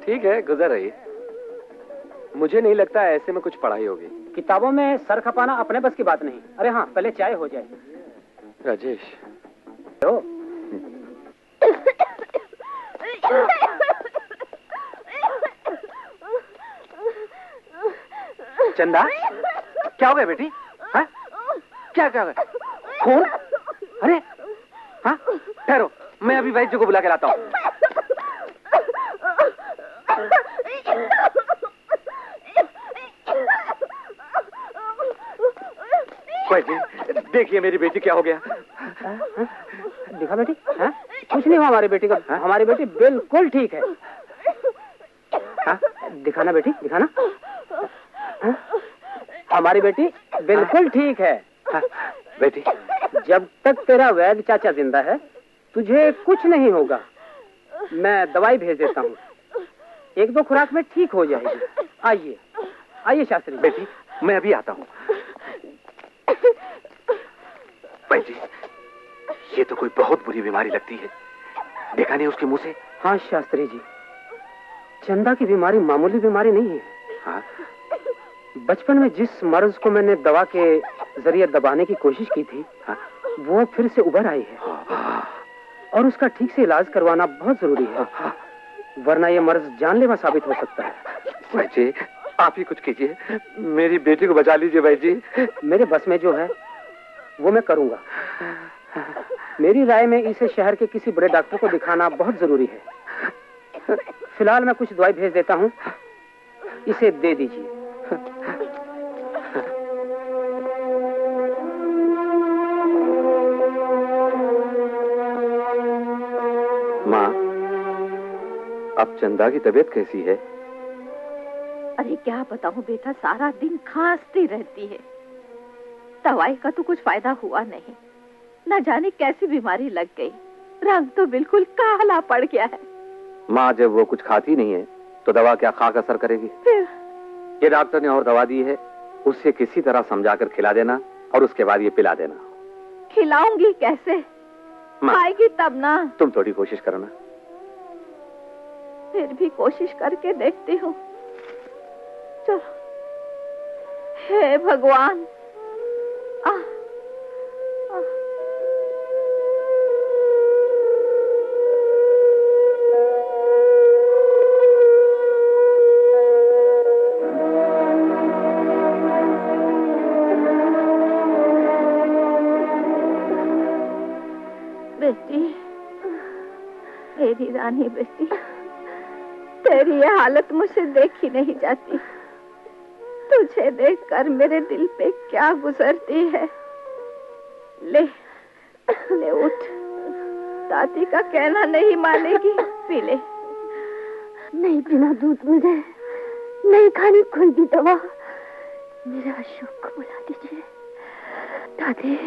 ठीक है, गुजर रही है। मुझे नहीं लगता ऐसे में कुछ पढ़ाई होगी। किताबों में सर खपाना अपने बस की बात नहीं। अरे हाँ, पहले चाय हो जाए। राजेश। हो? चंदा, क्या हो गया बेटी? हाँ? क्या क्या हो गया? खून? अरे हाँ, ठहरो, मैं अभी वैद्य को बुला के लाता हूँ। वैद्य, देखिए मेरी बेटी क्या हो गया। दिखा बेटी। हाँ? कुछ नहीं हुआ हमारी बेटी को। हमारी बेटी बिल्कुल ठीक है। हाँ? दिखाना बेटी, दिखाना। हाँ? हमारी बेटी बिल्कुल ठीक है। हाँ? बेटी, जब तक तेरा वैद्य चाचा जिंदा है तुझे कुछ नहीं होगा। मैं दवाई भेज देता हूँ, 1-2 खुराक में ठीक हो जाएगी। आइए आइए शास्त्री। बेटी, मैं अभी आता हूँ। भाई जी, ये तो कोई बहुत बुरी बीमारी लगती है। देखा नहीं उसके मुंह से? हाँ शास्त्री जी, चंदा की बीमारी मामूली बीमारी नहीं है। हाँ? बचपन में जिस मर्ज को मैंने दवा के जरिए दबाने की कोशिश की थी, हाँ? वो फिर से उभर आई है। और उसका ठीक से इलाज करवाना बहुत जरूरी है, वरना ये मर्ज जानलेवा साबित हो सकता है। भाई जी, आप ही कुछ कीजिए, मेरी बेटी को बचा लीजिए भाई जी। मेरे बस में जो है वो मैं करूंगा। मेरी राय में इसे शहर के किसी बड़े डॉक्टर को दिखाना बहुत जरूरी है। फिलहाल मैं कुछ दवाई भेज देता हूँ, इसे दे दीजिए। माँ, अब चंदा की तबीयत कैसी है? अरे क्या बताऊं बेटा, सारा दिन खांसती रहती है। दवाई का तो कुछ फायदा हुआ नहीं, न जाने कैसी बीमारी लग गई। रंग तो बिल्कुल काला पड़ गया है। माँ, जब वो कुछ खाती नहीं है तो दवा क्या खाकर असर करेगी? ये डॉक्टर ने और दवा दी है, उससे किसी तरह समझाकर खिला देना और उसके बाद ये पिला देना। खिलाऊंगी कैसे? खाएगी तब ना। तुम थोड़ी कोशिश करो ना। फिर भी कोशिश करके देखती हूँ। चलो। हे भगवान। बेटी, मेरी रानी बेटी, तेरी ये हालत मुझसे देखी नहीं जाती। तुझे देखकर मेरे दिल पे क्या गुजरती है। ले ले उठ, दादी का कहना नहीं मानेगी, पी ले। नहीं, बिना दूध मुझे नहीं खानी कोई भी दवा। मेरे अशोक को बुला दीजिए। दादी,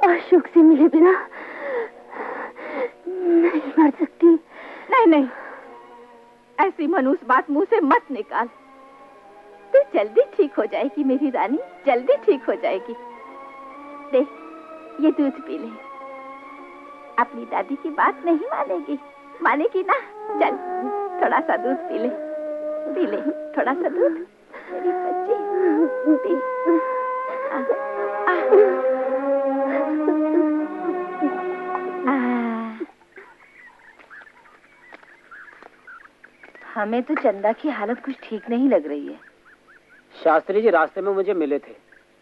अशोक से मिले बिना नहीं मर सकती। नहीं नहीं, ऐसी मनुष्य बात मुंह से मत निकाल। तू जल्दी ठीक हो जाएगी मेरी रानी, जल्दी ठीक हो जाएगी। देख, ये दूध पी ले। अपनी दादी की बात नहीं मानेगी, मानेगी ना? चल, थोड़ा सा दूध पी ले, पी ले थोड़ा सा दूध मेरी बच्ची, पी। हमें तो चंदा की हालत कुछ ठीक नहीं लग रही है। शास्त्री जी रास्ते में मुझे मिले थे,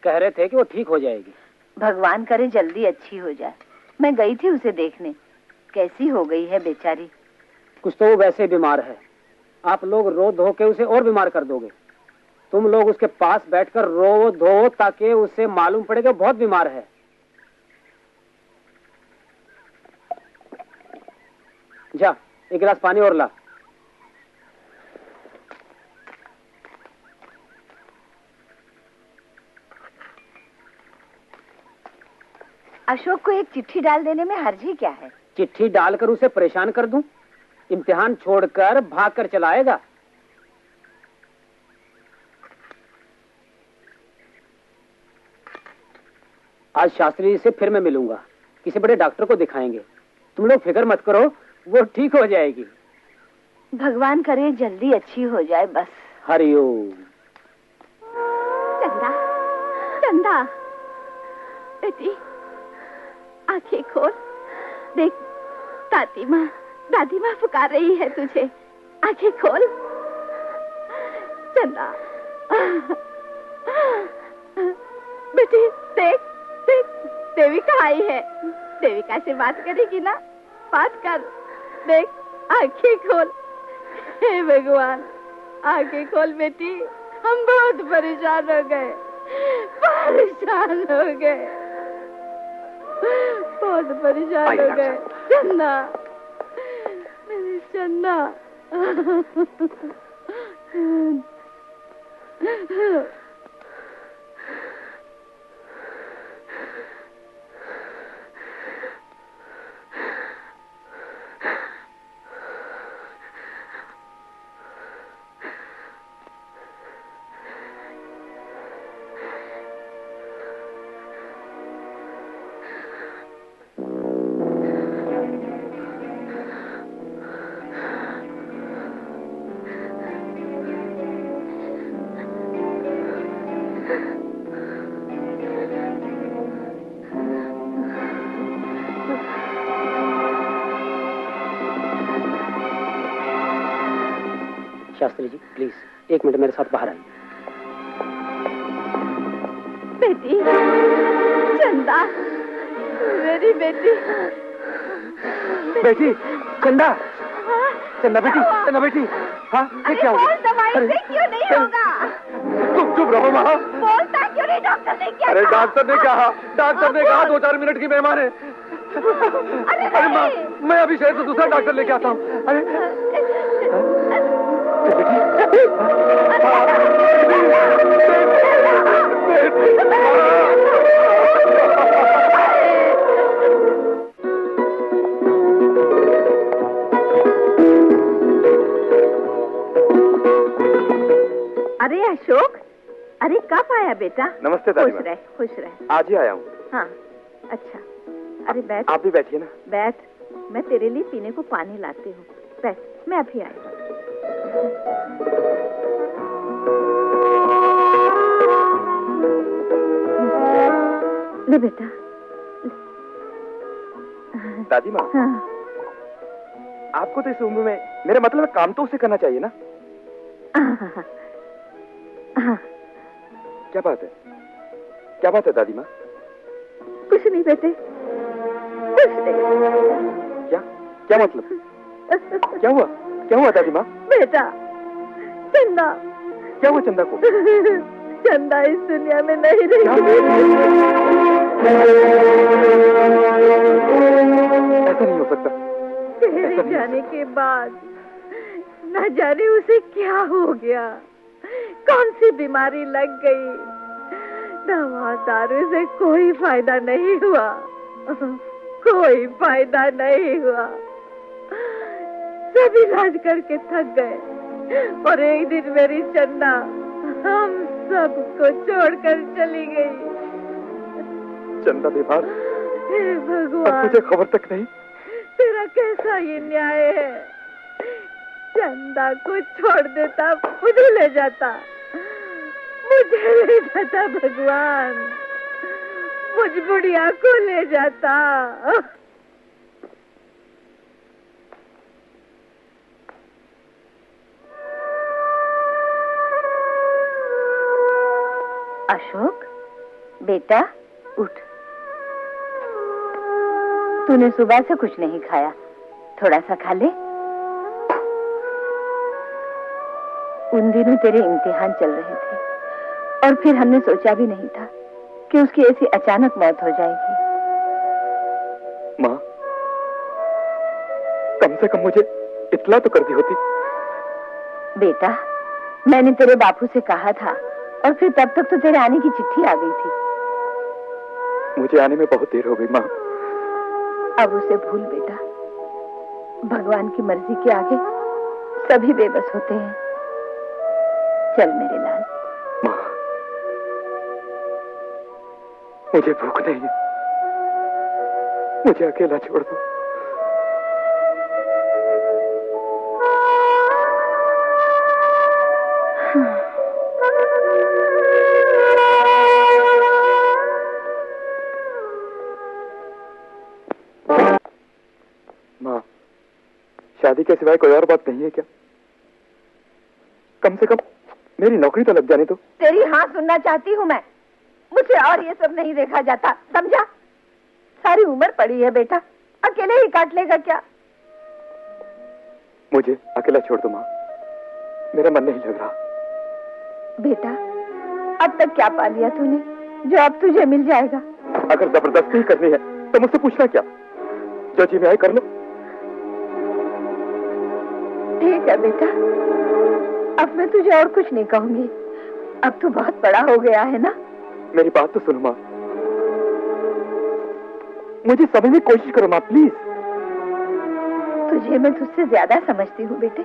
कह रहे थे कि वो ठीक हो जाएगी। भगवान करे जल्दी अच्छी हो जाए। मैं गई थी उसे देखने, कैसी हो गई है बेचारी। कुछ तो वो वैसे बीमार है, आप लोग रो धो के उसे और बीमार कर दोगे। तुम लोग उसके पास बैठकर रो धो ताकि उसे मालूम पड़े कि बहुत बीमार है। जा, एक गिलास पानी और ला। अशोक को एक चिट्ठी डाल देने में हर्जी क्या है? चिट्ठी डालकर उसे परेशान कर दूं? इम्तिहान छोड़कर भागकर चला आएगा। आज शास्त्री जी से फिर मैं मिलूंगा, किसी बड़े डॉक्टर को दिखाएंगे। तुम लोग फिक्र मत करो, वो ठीक हो जाएगी। भगवान करे जल्दी अच्छी हो जाए बस। हरिओम। चंदा, चंदा, बेटी आंखें खोल, देख दादी माँ पुकार रही है तुझे। आंखें खोल चंदा। बेटी देख देख, देविका आई है। देविका से बात करेगी ना? बात कर। देख आंखें खोल। हे भगवान, आंखें खोल बेटी, हम बहुत परेशान हो गए, बहुत परेशान हो गए। चन्ना, मेरी चन्ना। शास्त्री जी प्लीज 1 मिनट मेरे साथ बाहर आइए। बेटी चंदा, मेरी बेटी। बेटी चंदा, चंदा बेटी, चंदा बेटी। हाँ ये क्या हो गया? दवाई से क्यों नहीं होगा? चुप रहो माँ। बोलता क्यों नहीं? डॉक्टर ने क्या अरे कहा? डॉक्टर ने कहा 2-4 मिनट की मेहमान है। अरे माँ, मैं अभी शहर से दूसरा डॉक्टर लेके आता हूँ। अरे अरे अशोक, अरे कब आया बेटा? नमस्ते दादी माँ। खुश रहे। आज ही आया हूँ। हाँ अच्छा, अरे बैठ। आप भी बैठिए ना। बैठ, मैं तेरे लिए पीने को पानी लाती हूँ। बैठ, मैं अभी आई। ले बेटा। दादी माँ, हाँ। आपको तो इस उम्र में, मेरा मतलब काम तो उसे करना चाहिए ना। हाँ। क्या बात है? क्या बात है दादी माँ? कुछ नहीं बेटे, कुछ नहीं। क्या क्या मतलब? क्या हुआ? क्या हुआ दादी माँ? बेटा चंदा। क्या हुआ चंदा को? चंदा इस दुनिया में नहीं रही। ऐसा नहीं हो सकता। तेरे जाने के बाद न जाने उसे क्या हो गया, कौन सी बीमारी लग गई। दवा दारू से कोई फायदा नहीं हुआ, कोई फायदा नहीं हुआ। सब इलाज करके थक गए और एक दिन मेरी चन्ना हम सबको छोड़कर चली गई। चंदा बीमार? हे भगवान, मुझे खबर तक नहीं। तेरा कैसा ये न्याय है? चंदा को छोड़ देता, मुझे ले जाता, मुझे ले जाता भगवान, मुझ बुढ़िया को ले जाता। अशोक बेटा उठ, तूने सुबह से कुछ नहीं खाया, थोड़ा सा खा ले। उन दिनों तेरे इम्तिहान चल रहे थे और फिर हमने सोचा भी नहीं था कि उसकी ऐसी अचानक मौत हो जाएगी। माँ, कम से कम मुझे इत्तला तो कर दी होती। बेटा मैंने तेरे बापू से कहा था और फिर तब तक तो तेरे आने की चिट्ठी आ गई थी। मुझे आने में बहुत देर हो गई माँ। अब उसे भूल बेटा, भगवान की मर्जी के आगे सभी बेबस होते हैं। चल मेरे लाल। माँ, मुझे भूख नहीं है, मुझे अकेला छोड़ दो। माँ, शादी के सिवाय कोई और बात नहीं है क्या? कम से कम मेरी नौकरी तो लग जाने दो। तेरी हाँ सुनना चाहती हूँ मैं। मुझे और ये सब नहीं देखा जाता, समझा? सारी उम्र पड़ी है बेटा, अकेले ही काट लेगा क्या? मुझे अकेला छोड़ दो माँ, मेरा मन नहीं लग रहा। बेटा, अब तक क्या पा लिया तूने जो अब तुझे मिल जाएगा? अगर जबरदस्ती करनी है तो मुझसे पूछना क्या? जो जी में आए कर लो। ठीक है बेटा, अब मैं तुझे और कुछ नहीं कहूंगी। अब तू बहुत बड़ा हो गया है ना। मेरी बात तो सुनो माँ, मुझे समझने की कोशिश करो माँ, प्लीज। तुझे मैं तुझसे ज्यादा समझती हूँ बेटे।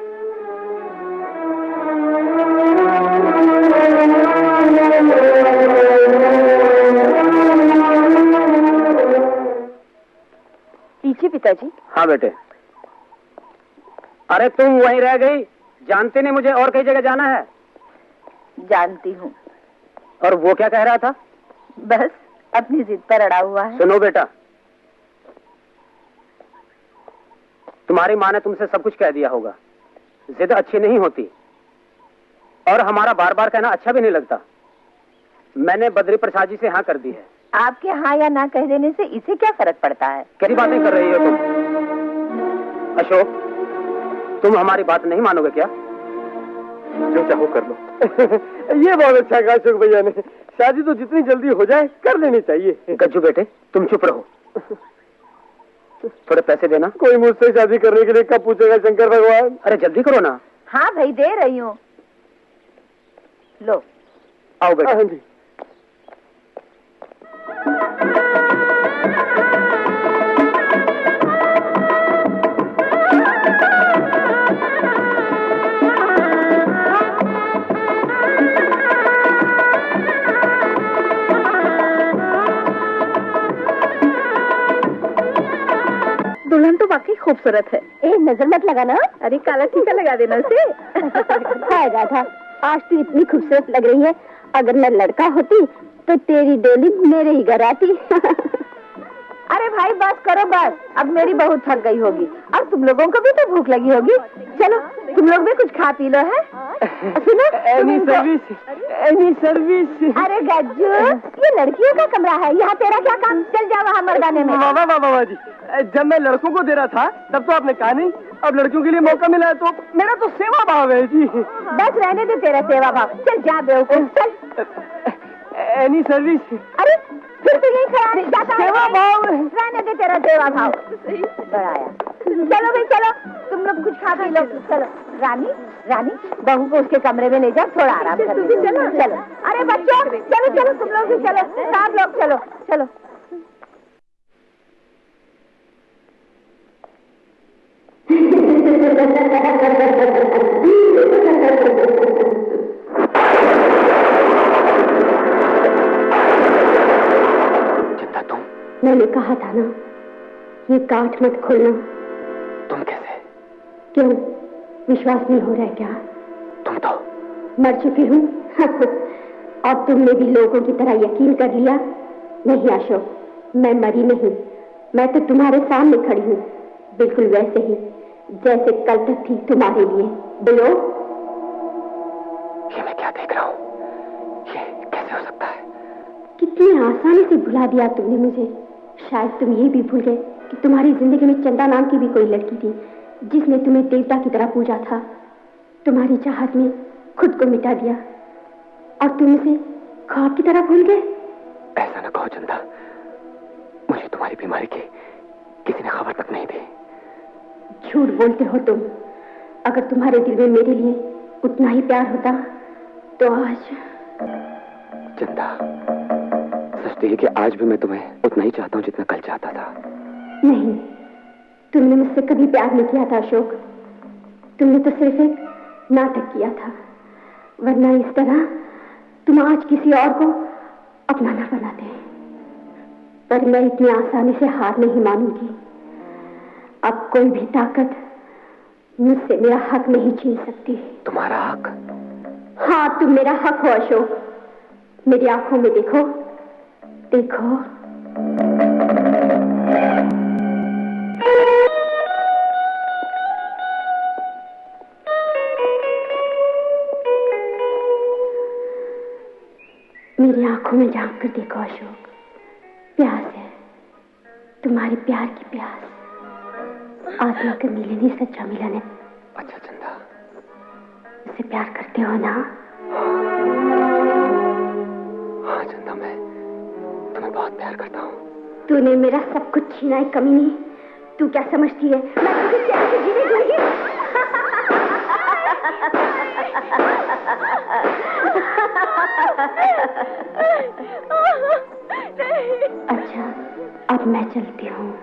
लीजिए पिताजी। हाँ बेटे। अरे तुम वहीं रह गई, जानती नहीं मुझे और कई जगह जाना है? जानती हूँ। और वो क्या कह रहा था? बस अपनी जिद पर अड़ा हुआ है। सुनो बेटा, तुम्हारी माँ ने तुमसे सब कुछ कह दिया होगा। जिद अच्छी नहीं होती और हमारा बार बार कहना अच्छा भी नहीं लगता। मैंने बद्री प्रसाद जी से हाँ कर दी है। आपके हाँ या ना कह देने से इसे क्या फर्क पड़ता है? कैसी बातें कर रही हो तुम? अशोक, तुम हमारी बात नहीं मानोगे क्या? जो चाहो कर लो। ये बहुत अच्छा कहा अशोक भैया ने। शादी तो जितनी जल्दी हो जाए कर लेनी चाहिए। गज्जू बेटे, तुम चुप रहो। थोड़े पैसे देना। कोई मुझसे शादी करने के लिए कब पूछेगा शंकर भगवान? अरे जल्दी करो ना। हाँ भाई, दे रही हूँ। लो। आओ बेटा। हाँ जी। दुल्हन तो वाकई खूबसूरत है। नजर मत लगाना। अरे काला टीका लगा देना उसे। हाय राधा, आज तू इतनी खूबसूरत लग रही है। अगर मैं लड़का होती तो तेरी डोली मेरे ही घर आती। अरे भाई बस करो बस, अब मेरी बहू थक गई होगी और तुम लोगों को भी तो भूख लगी होगी। चलो तुम लोग भी कुछ खा पी लो। है सुनो, एनी सर्विस। अरे गज्जू, ये लड़कियों का कमरा है, यहाँ तेरा क्या काम? चल जा वहाँ मर्दाने में। बाबा जी, जब मैं लड़कों को दे रहा था तब तो आपने कहा नहीं, अब लड़कियों के लिए मौका मिला है तो मेरा तो सेवा भाव है जी। बस रहने दे तेरा सेवा भाव। चल जा बेवकूफ, चल। Any service. अरे फिर तो यही खड़ा जाता है। सेवा भाव रहने दे तेरा सेवा भाव। बढ़ाया। चलो भाई चलो, तुम लोग कुछ खा पी लो। चलो रानी, रानी बहू को उसके कमरे में ले जाओ, थोड़ा आराम कर। चलो चलो। अरे बच्चों चलो चलो, तुम लोग भी चलो, सब लोग चलो चलो। चिंता तुम? मैंने कहा था ना, ये गांठ मत खोलना। तुम कैसे? क्यों, विश्वास नहीं हो रहा है क्या? तुम तो मर चुकी हूँ। और तुमने भी लोगों की तरह यकीन कर लिया? नहीं अशोक, मैं मरी नहीं, मैं तो तुम्हारे सामने खड़ी हूँ, बिल्कुल वैसे ही जैसे कल तक थी तुम्हारे लिए। बोलो। ये मैं क्या देख रहा हूँ? ये कैसे हो सकता है? कितनी आसानी से भुला दिया तुमने मुझे। शायद तुम ये भी भूल गए कि तुम्हारी जिंदगी में चंदा नाम की भी कोई लड़की थी जिसने तुम्हें देवता की तरह पूजा था। तुम्हारी चाहत में खुद को मिटा दिया और तुम इसे ख्वाब की तरह भूल गए। ऐसा न कहो चंदा, मुझे तुम्हारी बीमारी की किसी ने खबर तक नहीं दी। झूठ बोलते हो तुम। अगर तुम्हारे दिल में मेरे लिए उतना ही प्यार होता तो आज। चंदा, जानती है कि आज भी मैं तुम्हें उतना ही चाहता हूँ जितना कल चाहता था। नहीं, तुमने मुझसे कभी प्यार नहीं किया था अशोक। तुमने तो सिर्फ एक नाटक किया था, वरना इस तरह तुम आज किसी और को अपना न बनाते। पर मैं इतनी आसानी से हार नहीं मानूंगी। अब कोई भी ताकत मुझसे मेरा हक नहीं छीन सकती। तुम्हारा हक? हाँ, तुम मेरा हक हो अशोक। मेरी आंखों में देखो, देखो। मेरी आंखों में झांक कर देखो अशोक। प्यास है, तुम्हारे प्यार की प्यास। आत्मा का मिलन ही सच्चा मिलन है। अच्छा चंदा, मुझसे प्यार करते हो ना? हाँ चंदा, मैं तुम्हें बहुत प्यार करता हूँ। तूने मेरा सब कुछ छीना है कमीनी। तू क्या समझती है मैं तुझे प्यार से जीने दूंगी? अच्छा, अब मैं चलती हूँ।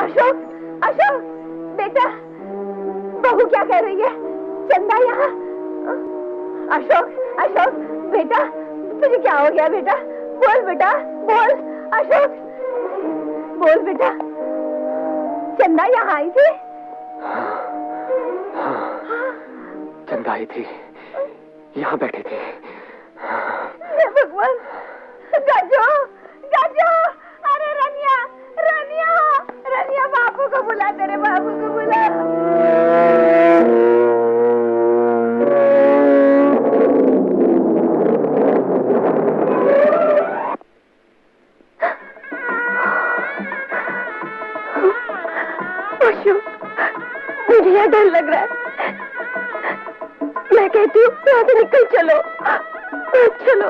अशोक, अशोक, बेटा, बहू क्या कह रही है? चंदा यहाँ। अशोक, अशोक, बेटा, तुझे क्या हो गया बेटा? बोल बेटा, बोल। अशोक, बोल बेटा। चंदा यहाँ आई थी? चंदा आई थी, यहाँ बैठे थे। हे भगवान, गाजो, गाजो, अरे रनिया, रनिया, रनिया, बाबू को बुला, तेरे बाबू को बुला। मुझे यहाँ डर लग रहा है। मैं कहती हूँ यहाँ से निकल चलो, चलो।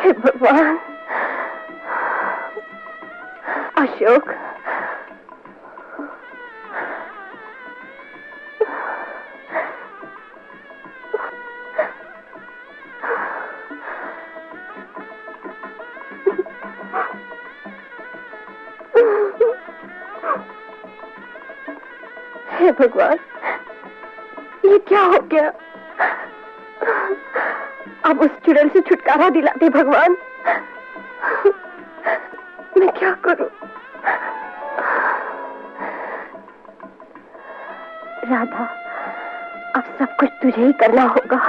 हे भगवान। अशोक, हे भगवान, ये क्या हो गया? अब उस चुड़ैल से छुटकारा दिलाते भगवान। मैं क्या करूं? राधा, अब सब कुछ तुझे ही करना होगा।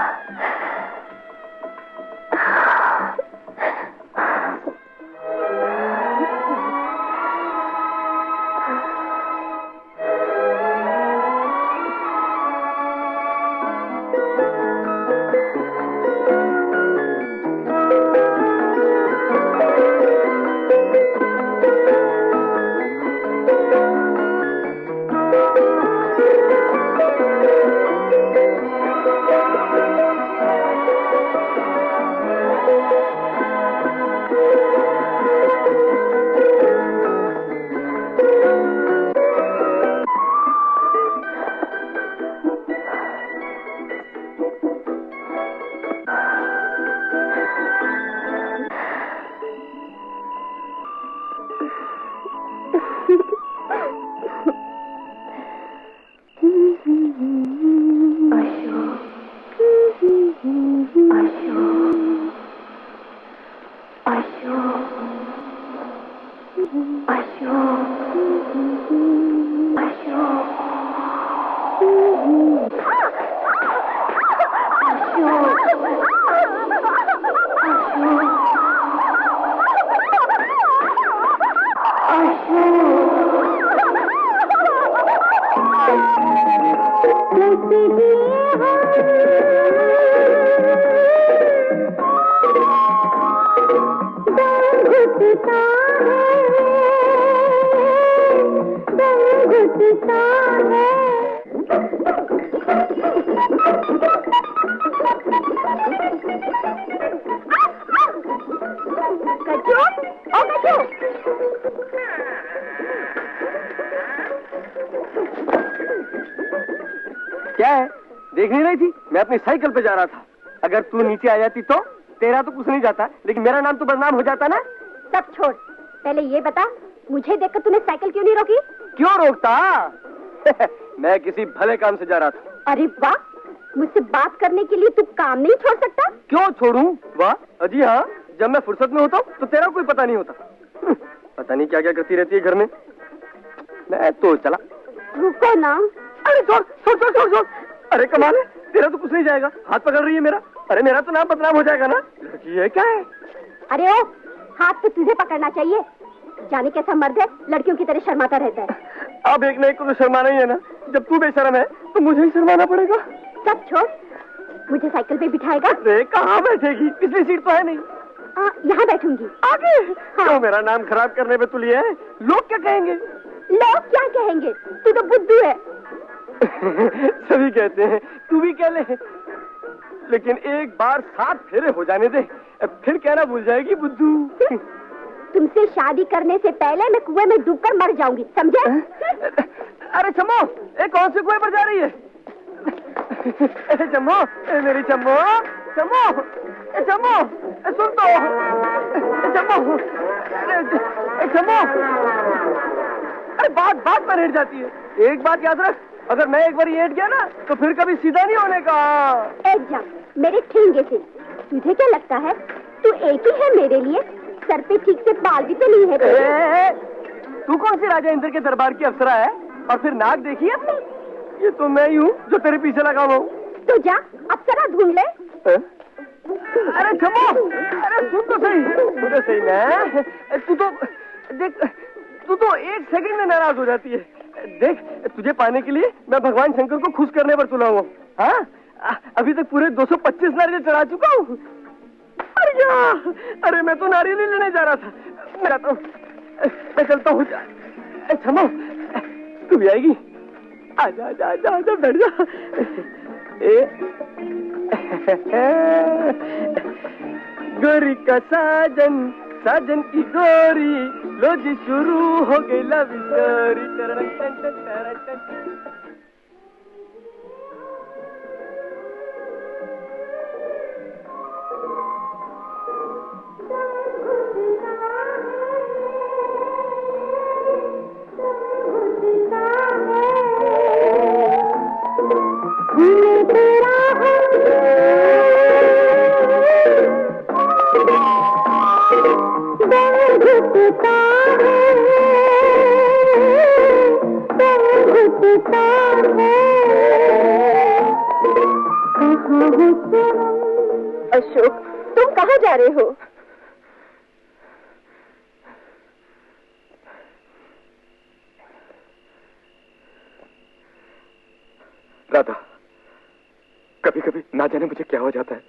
क्या है? देख नहीं रही थी? मैं अपनी साइकिल पे जा रहा था। अगर तू नीचे आ जाती तो तेरा तो कुछ नहीं जाता, लेकिन मेरा नाम तो बदनाम हो जाता ना। सब छोड़, पहले ये बता, मुझे देखकर तूने साइकिल क्यों नहीं रोकी? क्यों रोकता? मैं किसी भले काम से जा रहा था। अरे वाह, मुझसे बात करने के लिए तू काम नहीं छोड़ सकता? क्यों छोड़ूं? वाह, अजी हाँ, जब मैं फुर्सत में होता हूँ तो तेरा कोई पता नहीं होता। पता नहीं क्या क्या करती रहती है घर में। मैं तो चला। रुको ना। अरे छोड़ छोड़ छोड़ छोड़ छोड़। अरे कमाल है, तेरा तो कुछ नहीं जाएगा। हाथ पकड़ रही है मेरा। अरे मेरा तो नाम बदनाम हो जाएगा ना। लड़की है क्या है? अरे ओ, हाथ तो तुझे पकड़ना चाहिए। जाने कैसा मर्द है, लड़कियों की तरह शर्माता रहता है। अब एक न एक को तो शर्माना ही है ना। जब तू बेशर्म है तो मुझे ही शर्माना पड़ेगा। सब छोड़, मुझे साइकिल पे बिठाएगा? अरे कहाँ बैठेगी? पिछली सीट तो है नहीं। यहाँ बैठूंगी। आगे? हाँ। तो मेरा नाम खराब करने पे तुली है। लोग क्या कहेंगे? लोग क्या कहेंगे? तू तो बुद्धू है। सभी कहते हैं, तू भी कह ले। लेकिन एक बार 7 फेरे हो जाने दे, फिर कहना भूल जाएगी बुद्धू। तुमसे शादी करने से पहले मैं कुएं में डूबकर मर जाऊंगी, समझे? अरे चम्मो, कौन से कुएं पर जा रही है? चम्मो, मेरी चम्मो, चम्मो, चम्मो, सुन तो, चम्मो, चम्मो। अरे बात बात पर हिट जाती है। एक बात याद रख, अगर मैं एक बार हिट गया ना तो फिर कभी सीधा नहीं होने का। एक जा मेरे ठेंगे से। तुझे क्या लगता है तू एक ही है मेरे लिए? सर पे ठीक से बाल भी तो नहीं है तेरे। तू कौन सी राजा इंद्र के दरबार की अप्सरा है? और फिर नाक देखी है अपनी? ये तो मैं ही हूँ जो तेरे पीछे लगा हुआ हूँ। तो जा अप्सरा ढूंढ ले। अरे छमो, अरे सुन तो सही मैं। तू तो देख, तू तो एक सेकंड में नाराज हो जाती है। देख, तुझे पाने के लिए मैं भगवान शंकर को खुश करने पर तुला हुआ। हाँ, अभी तक पूरे 225 नारियल चढ़ा चुका हूँ। अरे मैं तो नारियल ही लेने जा रहा था। मेरा तो मैं चलता हूँ। छमो, तू भी आएगी? आजा आजा आजा आजा, बैठ जा। गोरी का साजन, साजन की गोरी, लो जी शुरू हो गई लव स्टोरी। अशोक, तुम कहाँ जा रहे हो? राधा, कभी कभी ना जाने मुझे क्या हो जाता है।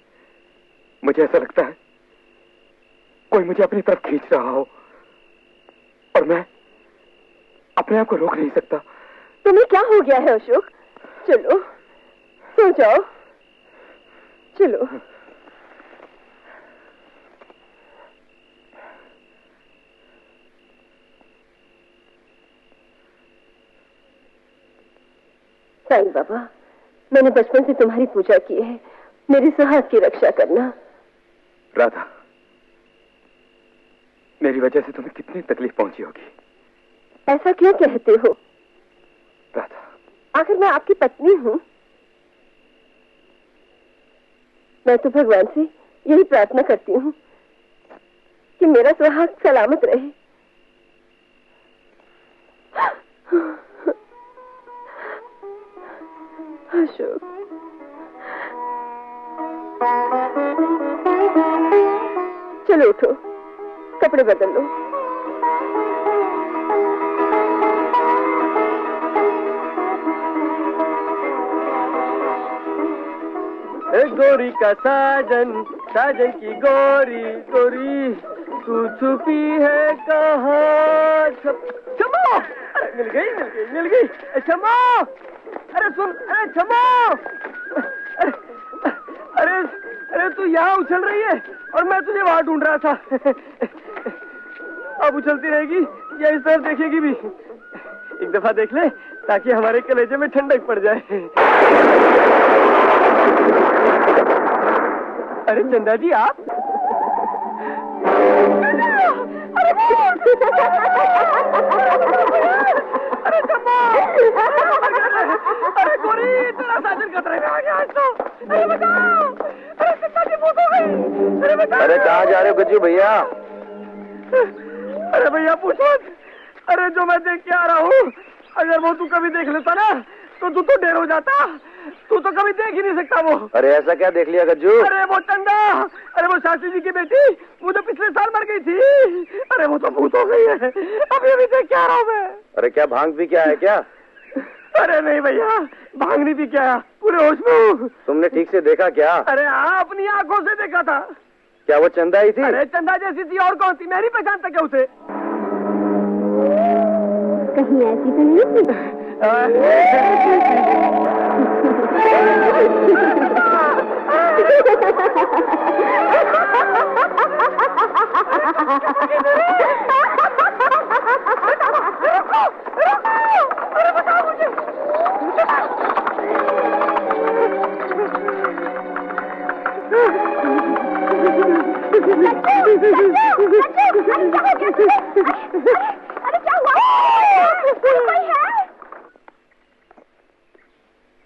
मुझे ऐसा लगता है कोई मुझे अपनी तरफ खींच रहा हो और मैं अपने आप को रोक नहीं सकता। तुम्हें क्या हो गया है अशोक? चलो सो जाओ, चलो। साईं बाबा, मैंने बचपन से तुम्हारी पूजा की है, मेरे सुहाग की रक्षा करना। राधा, मेरी वजह से तुम्हें कितनी तकलीफ पहुंची होगी। ऐसा क्यों कहते हो? राधा, आखिर मैं आपकी पत्नी हूँ। मैं तो भगवान से यही प्रार्थना करती हूँ कि मेरा सुहाग सलामत रहे। अशोक, चलो उठो, कपड़े बदल लो। गोरी का साजन, साजन की गोरी, गोरी तू छुपी है कहाँ? छमो! अरे मिल गई, मिल गई, मिल गई। छमो! अरे सुन, अरे छमो! अरे अरे तू यहाँ उछल रही है और मैं तुझे वहाँ ढूंढ रहा था। अब उछलती रहेगी या इस तरफ देखेगी भी? एक दफा देख ले ताकि हमारे कलेजे में ठंडक पड़ जाए। अरे चंदा जी आप? अरे चम्मा! अरे गोरी तेरा साजन खतरे में आ गया आज तो। अरे बताओ! अरे चंदा जी मौत हो गई। अरे बताओ! अरे कहाँ जा रहे हो गज्जू भैया? अरे भैया पूछो मत। अरे जो मैं देख के आ रहा हूँ, अगर वो तू कभी देख लेता ना तो तू तो ढेर हो जाता। तू तो कभी देख ही नहीं सकता वो। अरे ऐसा क्या देख लिया गज्जू? अरे वो चंदा, अरे वो शास्त्री जी की बेटी, वो तो पिछले साल मर गई थी। अरे वो तो भूत हो गई है। अभी अभी देख के आ रहा हूँ मैं। अरे क्या भांग भी क्या है क्या? अरे नहीं भैया, भांग नहीं पी क्या, पूरे होश में हूँ। तुमने ठीक से देखा क्या? अरे हाँ, अपनी आंखों से देखा था। क्या वो चंदा ही थी? अरे चंदा जैसी थी और कौन थी, मैं नहीं पहचानता क्या उसे? कहीं ऐसी तो नहीं थी?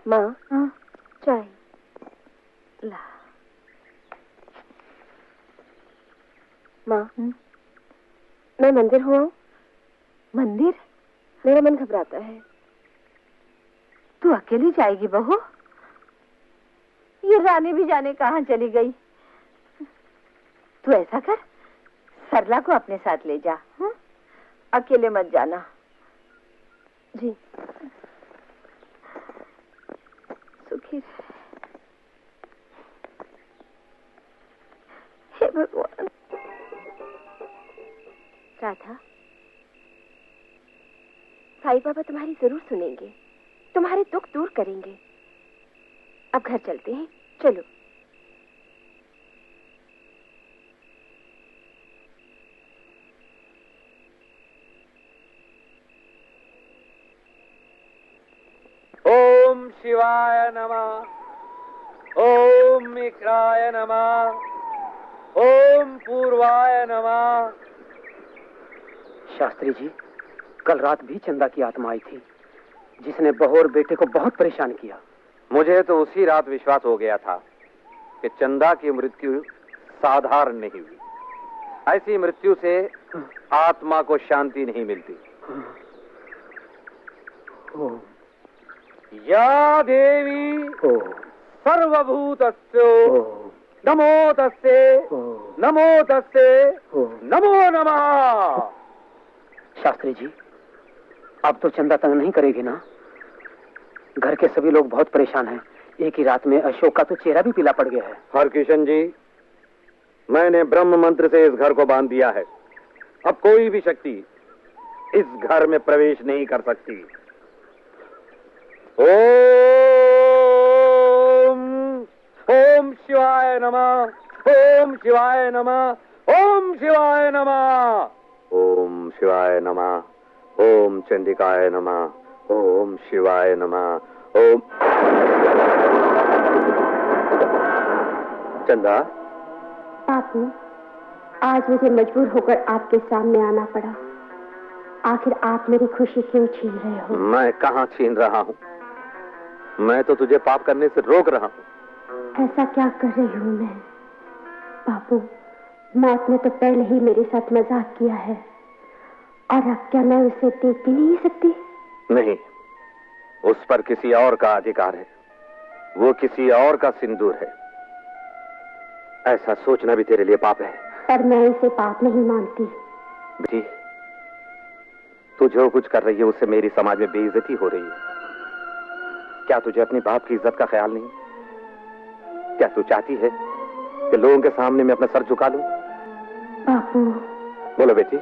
माँ, चाय ला। माँ, मैं मंदिर हुआ हूँ। मंदिर? मेरा मन घबराता है। तू अकेली जाएगी बहू? ये रानी भी जाने कहाँ चली गई। तू ऐसा कर, सरला को अपने साथ ले जा। अकेले मत जाना। जी। सुखी हे भगवान। राधा, साईं बाबा तुम्हारी जरूर सुनेंगे, तुम्हारे दुख दूर करेंगे। अब घर चलते हैं, चलो। ओम शिवाय नमः, ओम मित्राय नमः, ओम पूर्वाय नमः। शास्त्री जी, कल रात भी चंदा की आत्मा आई थी, जिसने बहू और बेटे को बहुत परेशान किया। मुझे तो उसी रात विश्वास हो गया था कि चंदा की मृत्यु साधारण नहीं हुई। ऐसी मृत्यु से आत्मा को शांति नहीं मिलती। या देवी सर्वभूतस्य नमो तस्ते, नमो तस्ते, नमो नमः। शास्त्री जी, अब तो चंदा तंग नहीं करेगी ना? घर के सभी लोग बहुत परेशान हैं। एक ही रात में अशोक का तो चेहरा भी पीला पड़ गया है। हरकिशन जी, मैंने ब्रह्म मंत्र से इस घर को बांध दिया है। अब कोई भी शक्ति इस घर में प्रवेश नहीं कर सकती। ओम ओम शिवाय नमः, ओम शिवाय नमः, ओम शिवाय नमः, ओम शिवाय नमः, ओम चंडिकाय नमः, ओम शिवाय नमः, ओम। चंदा, बापू, आज मुझे मजबूर होकर आपके सामने आना पड़ा। आखिर आप मेरी खुशी क्यों छीन रहे हो? मैं कहाँ छीन रहा हूँ? मैं तो तुझे पाप करने से रोक रहा हूँ। ऐसा क्या कर रही हूँ मैं? बापू, मौत ने तो पहले ही मेरे साथ मजाक किया है, और अब क्या मैं उसे देख भी नहीं सकती? नहीं, उस पर किसी और का अधिकार है। वो किसी और का सिंदूर है। ऐसा सोचना भी तेरे लिए पाप है। पर मैं इसे पाप नहीं मानती। बेटी, तू जो कुछ कर रही है उससे मेरी समाज में बेइज्जती हो रही है। क्या तुझे अपने बाप की इज्जत का ख्याल नहीं? क्या तू चाहती है कि लोगों के सामने मैं अपना सर झुका लूं? बापू। बोलो बेटी,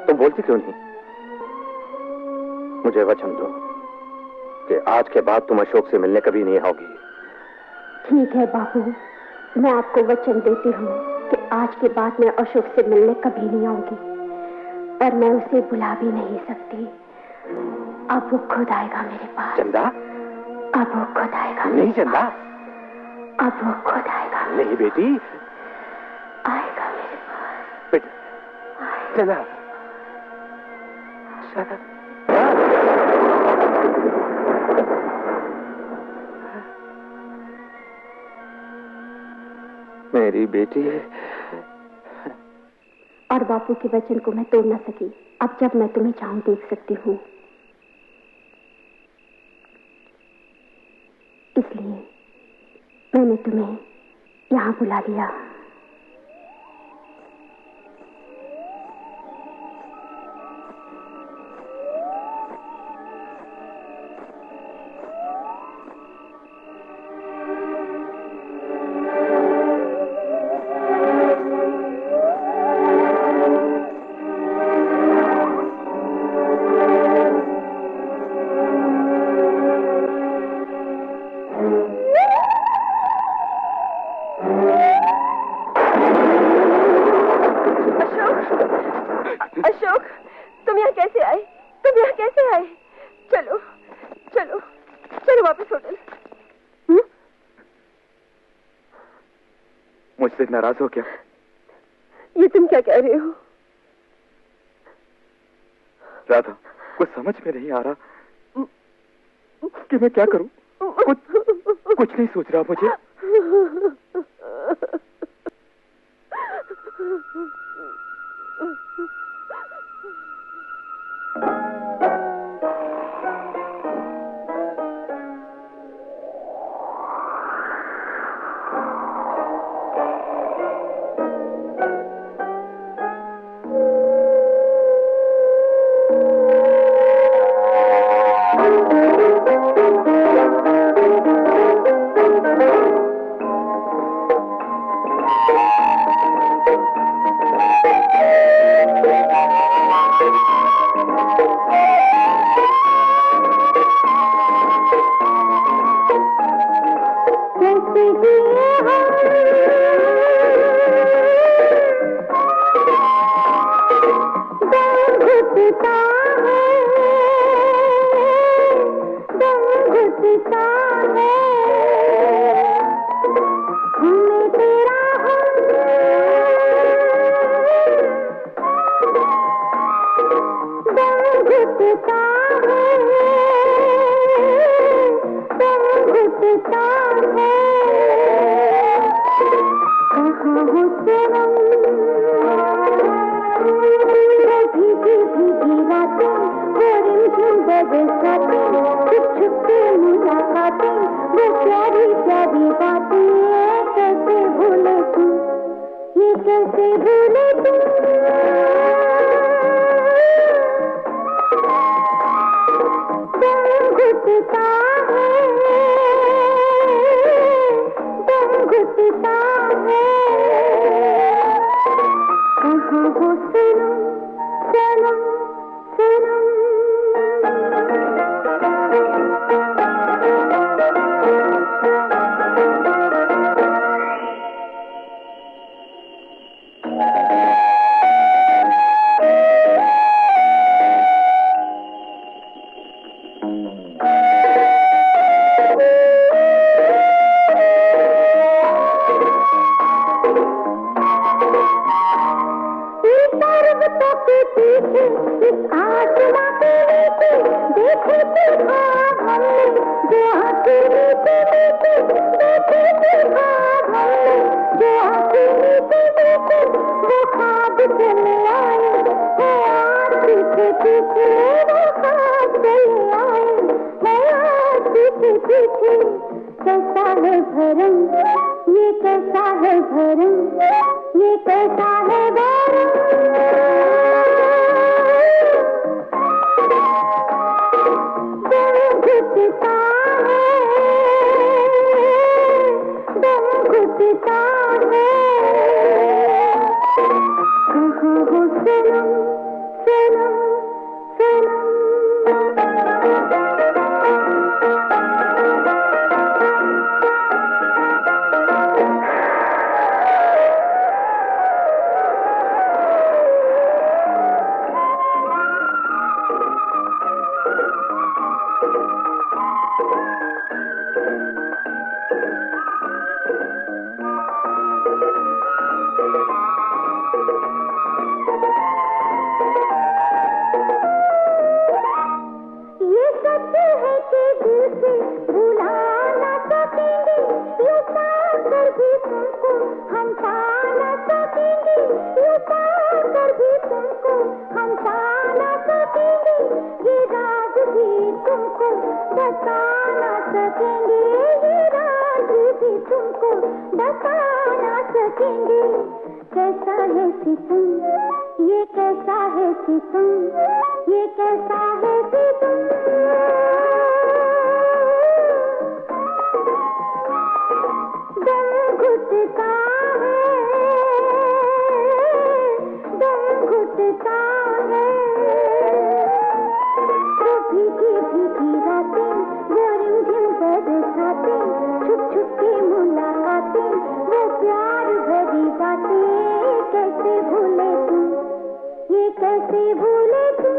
तुम बोलती क्यों नहीं? मुझे वचन दो कि आज के बाद तुम अशोक से मिलने कभी नहीं आओगी। ठीक है बापू, मैं आपको वचन देती हूँ कि आज के बाद मैं अशोक से मिलने कभी नहीं आऊंगी, और मैं उसे बुला भी नहीं सकती। अब वो खुद आएगा मेरे पास। चंदा? अब वो खुद आएगा। नहीं चंदा, अब वो खुद आएगा। नहीं बेटी, आएगा मेरे पास। बेटी चंदा, मेरी बेटी। और बापू के वचन को मैं तोड़ न सकी। अब जब मैं तुम्हें चाहूं देख सकती हूँ, इसलिए मैंने तुम्हें यहाँ बुला लिया। मुझसे नाराज हो क्या? ये तुम क्या कह रहे हो? राधा, कुछ समझ में नहीं आ रहा कि मैं क्या करूं। कुछ नहीं सोच रहा मुझे। पीछे कैसा है भरम, ये कैसा है भरम, ये कैसा है भरम। दम घुटता है, दम घुटता है, कहाँ हो सनम सनम सनम। कैसा है सितम, ये कैसा है सितम, ये कैसा है सितम। दम घुटता है, दम घुटता है, वो भीगी भीगी रातें, वो रिमझिम बरसातें, छुप छुप के मुलाकातें, वो प्यार भरी बातें, कैसे भूले तुम, ये कैसे भूले तुम।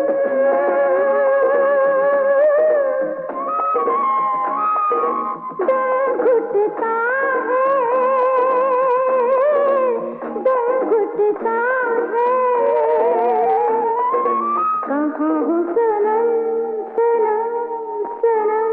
दम घुटता है, दम घुटता है, कहाँ हो सनम सनम सनम।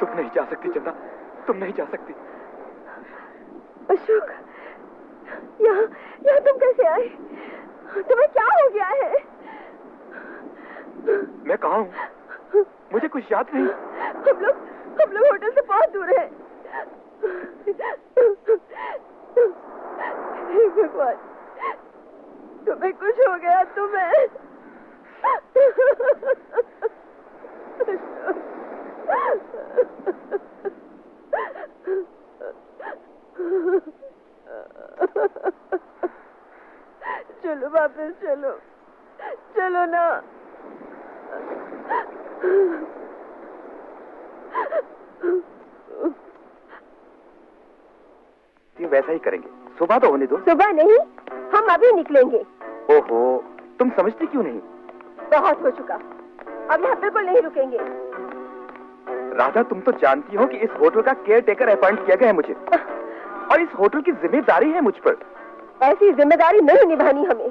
तुम नहीं जा सकती चंदा, तुम नहीं जा सकती। अशोक, यहाँ यहाँ तुम कैसे आए? तुम्हें क्या हो गया है? मैं कहाँ हूँ? मुझे कुछ याद नहीं। हम लोग होटल से बहुत दूर हैं। हे भगवान, तुम्हें कुछ हो गया तुम्हें। चलो वापस चलो, चलो ना। वैसा ही करेंगे, सुबह तो होने दो। सुबह नहीं, हम अभी निकलेंगे। ओहो, तुम समझती क्यों नहीं? बहुत हो चुका, अब यहाँ बिल्कुल नहीं रुकेंगे। राधा, तुम तो जानती हो कि इस होटल का केयर टेकर अपॉइंट किया गया है मुझे, और इस होटल की जिम्मेदारी है मुझ पर। ऐसी जिम्मेदारी नहीं निभानी हमें।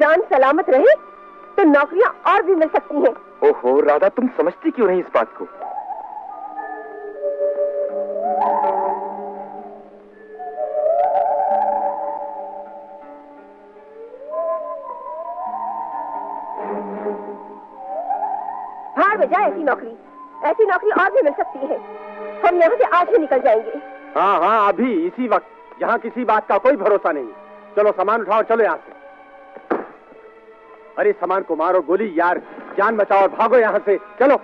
जान सलामत रहे तो नौकरियां और भी मिल सकती हैं। ओहो राधा, तुम समझती क्यों नहीं इस बात को? भाड़ में जाए ऐसी नौकरी और भी मिल सकती है। हम यहाँ से आज ही निकल जाएंगे। हाँ हाँ, अभी इसी वक्त। यहाँ किसी बात का कोई भरोसा नहीं। चलो सामान उठाओ, चलो यहाँ से। अरे सामान को मारो गोली यार, जान बचाओ और भागो यहाँ से, चलो।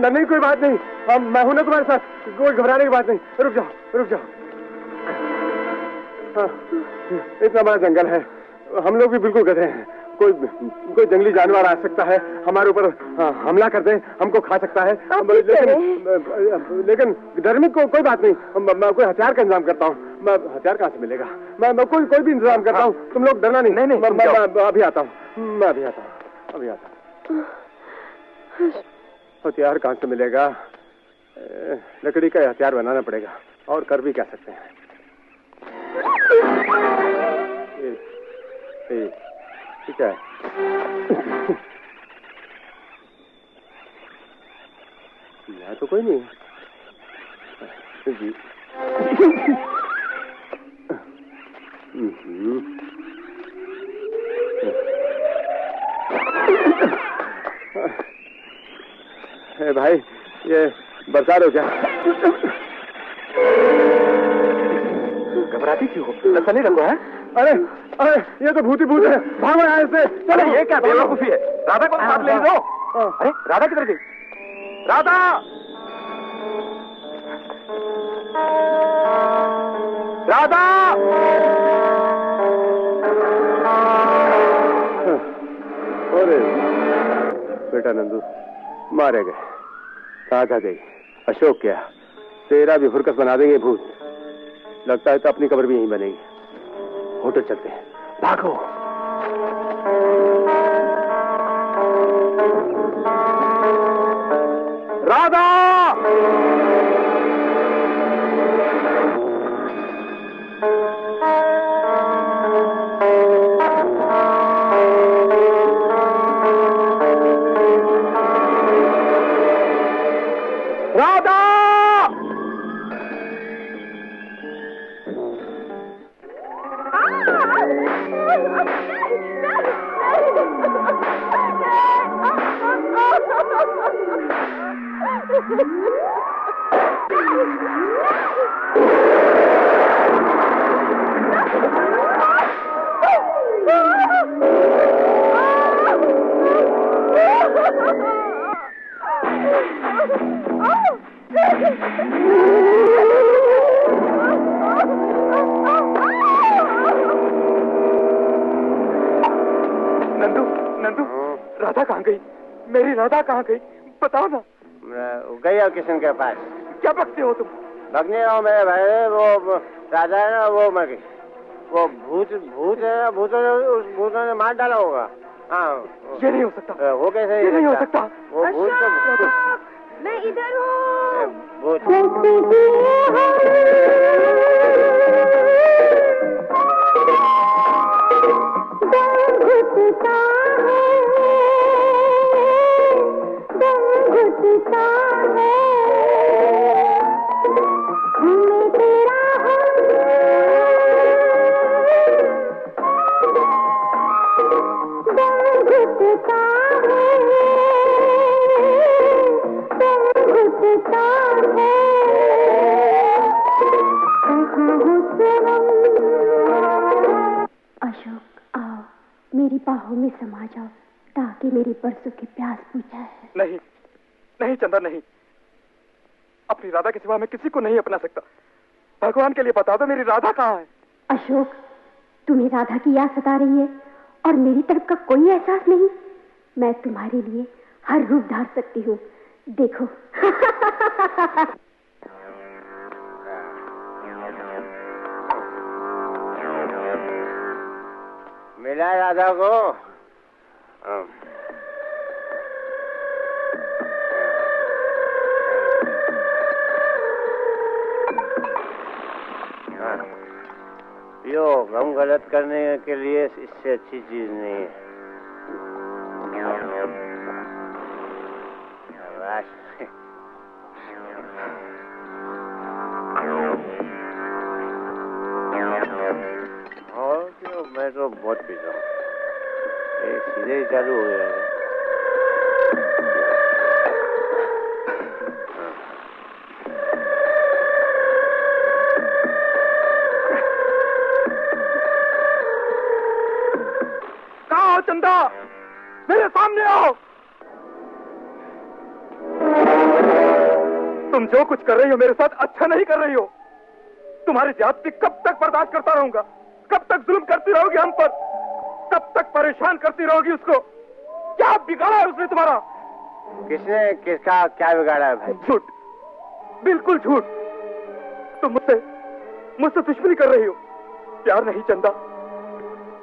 नहीं कोई बात नहीं, मैं हूं ना तुम्हारे साथ, कोई घबराने की बात नहीं। रुक जाओ रुक जाओ। हाँ, इतना बड़ा जंगल है, हम लोग भी बिल्कुल गधे हैं। कोई जंगली जानवर आ सकता है, हमारे ऊपर हमला कर दे, हमको खा सकता है। लेकिन डरने को कोई बात नहीं। मैं कोई हथियार का इंतजाम करता हूँ। मैं हथियार कहाँ से मिलेगा? मैं कोई भी इंतजाम करता हूँ। तुम लोग डरना नहीं। नहीं मैं अभी आता हूँ, मैं अभी आता हूँ। हथियार कहाँ से मिलेगा? लकड़ी का हथियार बनाना पड़ेगा, और कर भी क्या सकते हैं। ठीक है। यहाँ तो कोई नहीं जी। भाई ये बरसात हो क्या? घबराती क्यों हो? लता नहीं रखो है? अरे अरे ये तो भूत है, भागो यहाँ से। चलो ये क्या बेवकूफी है? राधा को साथ ले लो। अरे राधा किधर गई? राधा! राधा! अरे बेटा नंदू मारे गए, राधा गई, अशोक क्या, तेरा भी फुरकस बना देंगे भूत। लगता है तो अपनी कब्र भी यहीं बनेगी। होटल चलते हैं, भागो। राधा! राधा कहाँ गई? बताओ ना। गई और किशन के पास। क्या बकते हो तुम? बकने रहो मेरे भाई, वो राधा है ना, वो मर गई। वो भूत है ना, भूतों ने मार डाला होगा। हाँ ये नहीं हो सकता। वो कैसे ये नहीं हो सकता? वो भूत तो मैं इधर हूँ। अशोक आओ, मेरी बाहों में समा जाओ ताकि मेरी परसों की प्यास बुझाए। नहीं नहीं चंदा नहीं, अपनी राधा के सिवा मैं किसी को नहीं अपना सकता। भगवान के लिए बता दो मेरी राधा कहाँ है? अशोक तुम्हें राधा की याद सता रही है और मेरी तरफ का कोई एहसास नहीं? मैं तुम्हारे लिए हर रूप धार सकती हूँ, देखो। मिला राधा को? यो गम गलत करने के लिए इससे अच्छी चीज नहीं है। और क्यों, मैं तो बहुत पीता हूँ, सीधे ही चालू हो गया है। कहाँ हो चंदा? मेरे सामने आओ। तुम जो कुछ कर रही हो मेरे साथ अच्छा नहीं कर रही हो। तुम्हारी ज्यादती कब तक बर्दाश्त करता रहूंगा? कब तक जुल्म करती रहोगी हम पर? कब तक परेशान करती रहोगी उसको? क्या बिगाड़ा है उसने तुम्हारा? किसने किसका क्या बिगाड़ा है भाई? झूठ, बिल्कुल झूठ। तुम मुझसे दुश्मनी कर रही हो। प्यार नहीं चंदा,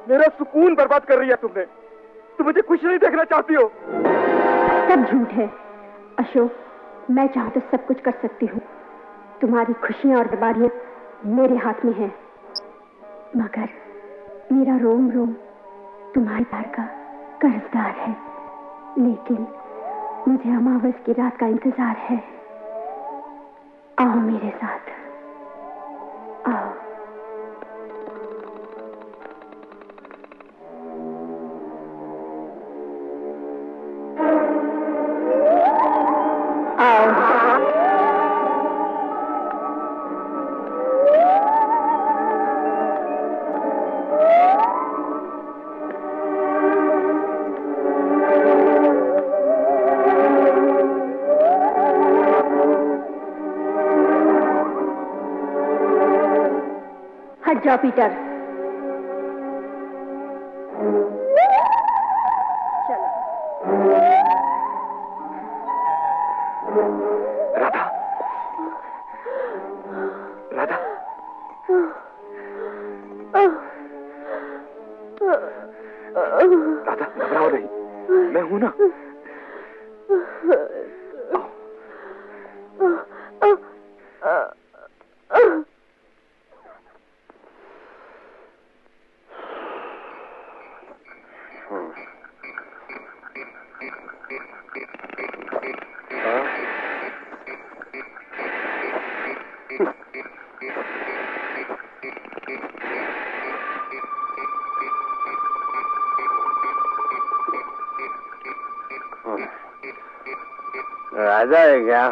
मेरा सुकून बर्बाद कर रही है तुमने। तुम मुझे खुश नहीं देखना चाहती हो। बिल्कुल झूठ है अशोक। मैं चाहूं तो सब कुछ कर सकती हूँ। तुम्हारी खुशियां और बीमारियां मेरे हाथ में हैं, मगर मेरा रोम रोम तुम्हारे प्यार का कर्जदार है। लेकिन मुझे अमावस की रात का इंतजार है। आओ मेरे साथ, आओ। हट जाओ पीटर। चलो। राधा, राधा, राधा घबराओ नहीं, मैं हूं ना। राजा है क्या?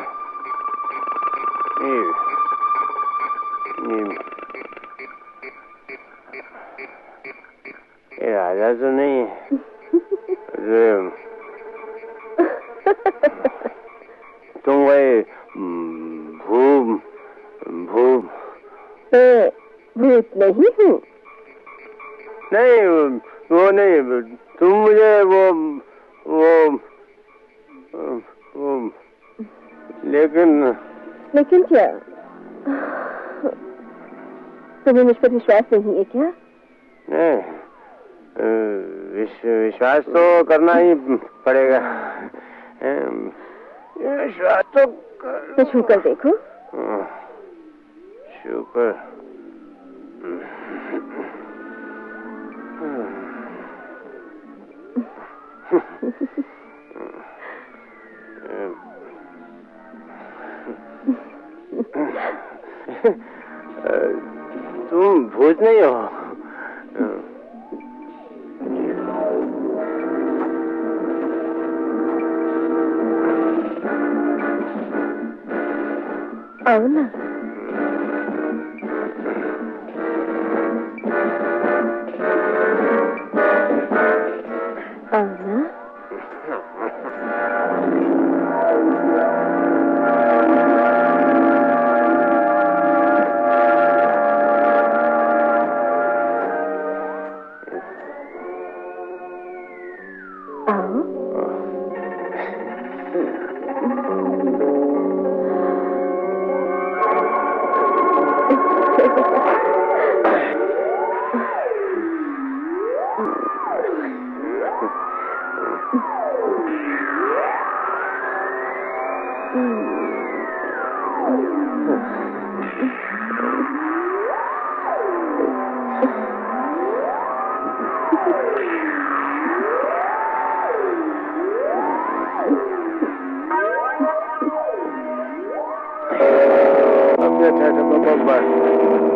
ये राजा तो नहीं है। तुम वही भूत नहीं हूँ। नहीं, वो नहीं। तुम मुझे वो लेकिन क्या तुम्हें मुझ पर विश्वास नहीं है क्या? नहीं, विश्वास तो करना ही पड़ेगा। विश्वास तो छू कर देखो। छू कर तुम भूत नहीं हो। आओ ना। आओ ना।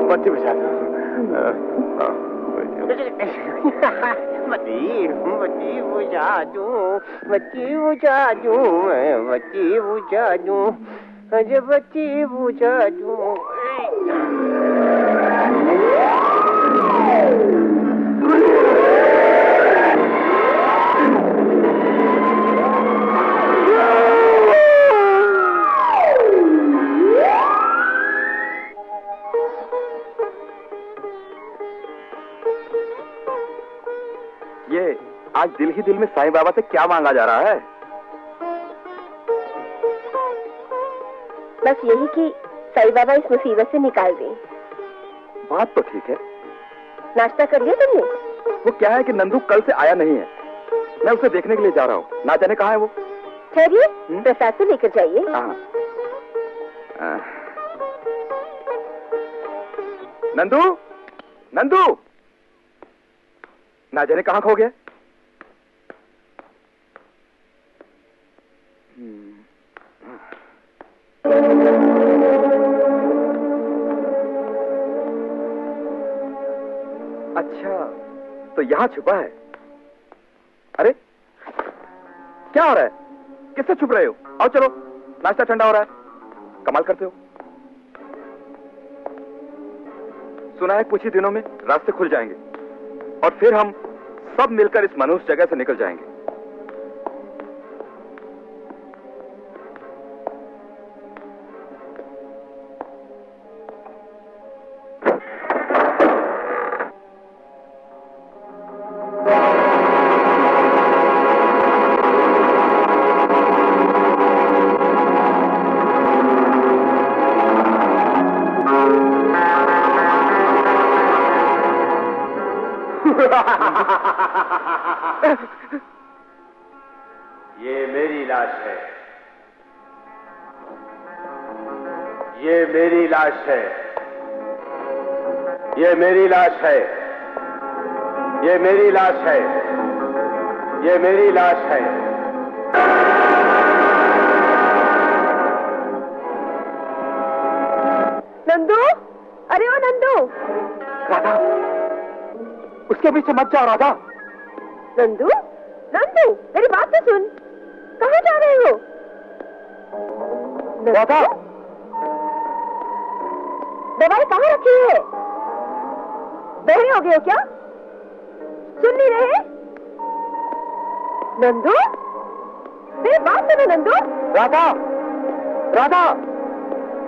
पट्टी बजा दो। बत्ती बुझा दूं, बत्ती बुझा दूं, मैं बत्ती बुझा दूं, अजय बत्ती बुझा दूं। आज दिल ही दिल में साईं बाबा से क्या मांगा जा रहा है? बस यही कि साईं बाबा इस मुसीबत से निकाल दें। बात तो ठीक है। नाश्ता कर लिया तुमने? वो क्या है कि नंदू कल से आया नहीं है। मैं उसे देखने के लिए जा रहा हूँ। ना जाने कहाँ है वो। ठहरिए, प्रसाद तो लेकर जाइए। नंदू, नंदू, ना जाने कहाँ खो गया। अच्छा, तो यहाँ छुपा है। अरे क्या हो रहा है? किससे छुप रहे हो? आओ चलो, नाश्ता ठंडा हो रहा है। कमाल करते हो। सुना है कुछ ही दिनों में रास्ते खुल जाएंगे और फिर हम सब मिलकर इस मनुष्य जगह से निकल जाएंगे। ये मेरी लाश है, ये मेरी लाश है, ये मेरी लाश है, ये मेरी लाश है, ये मेरी लाश है। नंदू, अरे ओ नंदू। राधा, उसके पीछे मत जाओ राधा। नंदू, नंदू, मेरी बात तो सुन। कहाँ जा रहे हो? राधा, दवाई कहाँ रखी है? बहरे हो गए हो क्या? सुन नहीं रहे? नंदू, मेरी बात सुनो नंदू। राधा, राधा,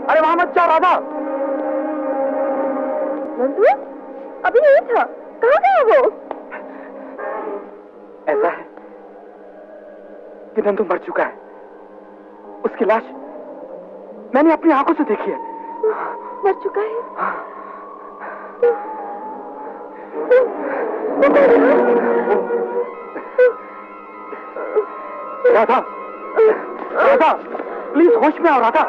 अरे वहां मत जाओ राधा। नंदू, अभी नहीं था, कहाँ गया वो? ऐसा है कि नंदू मर चुका है। उसकी लाश मैंने अपनी आंखों से देखी है। मर चुका है? राधा, राधा, प्लीज होश में आओ राधा।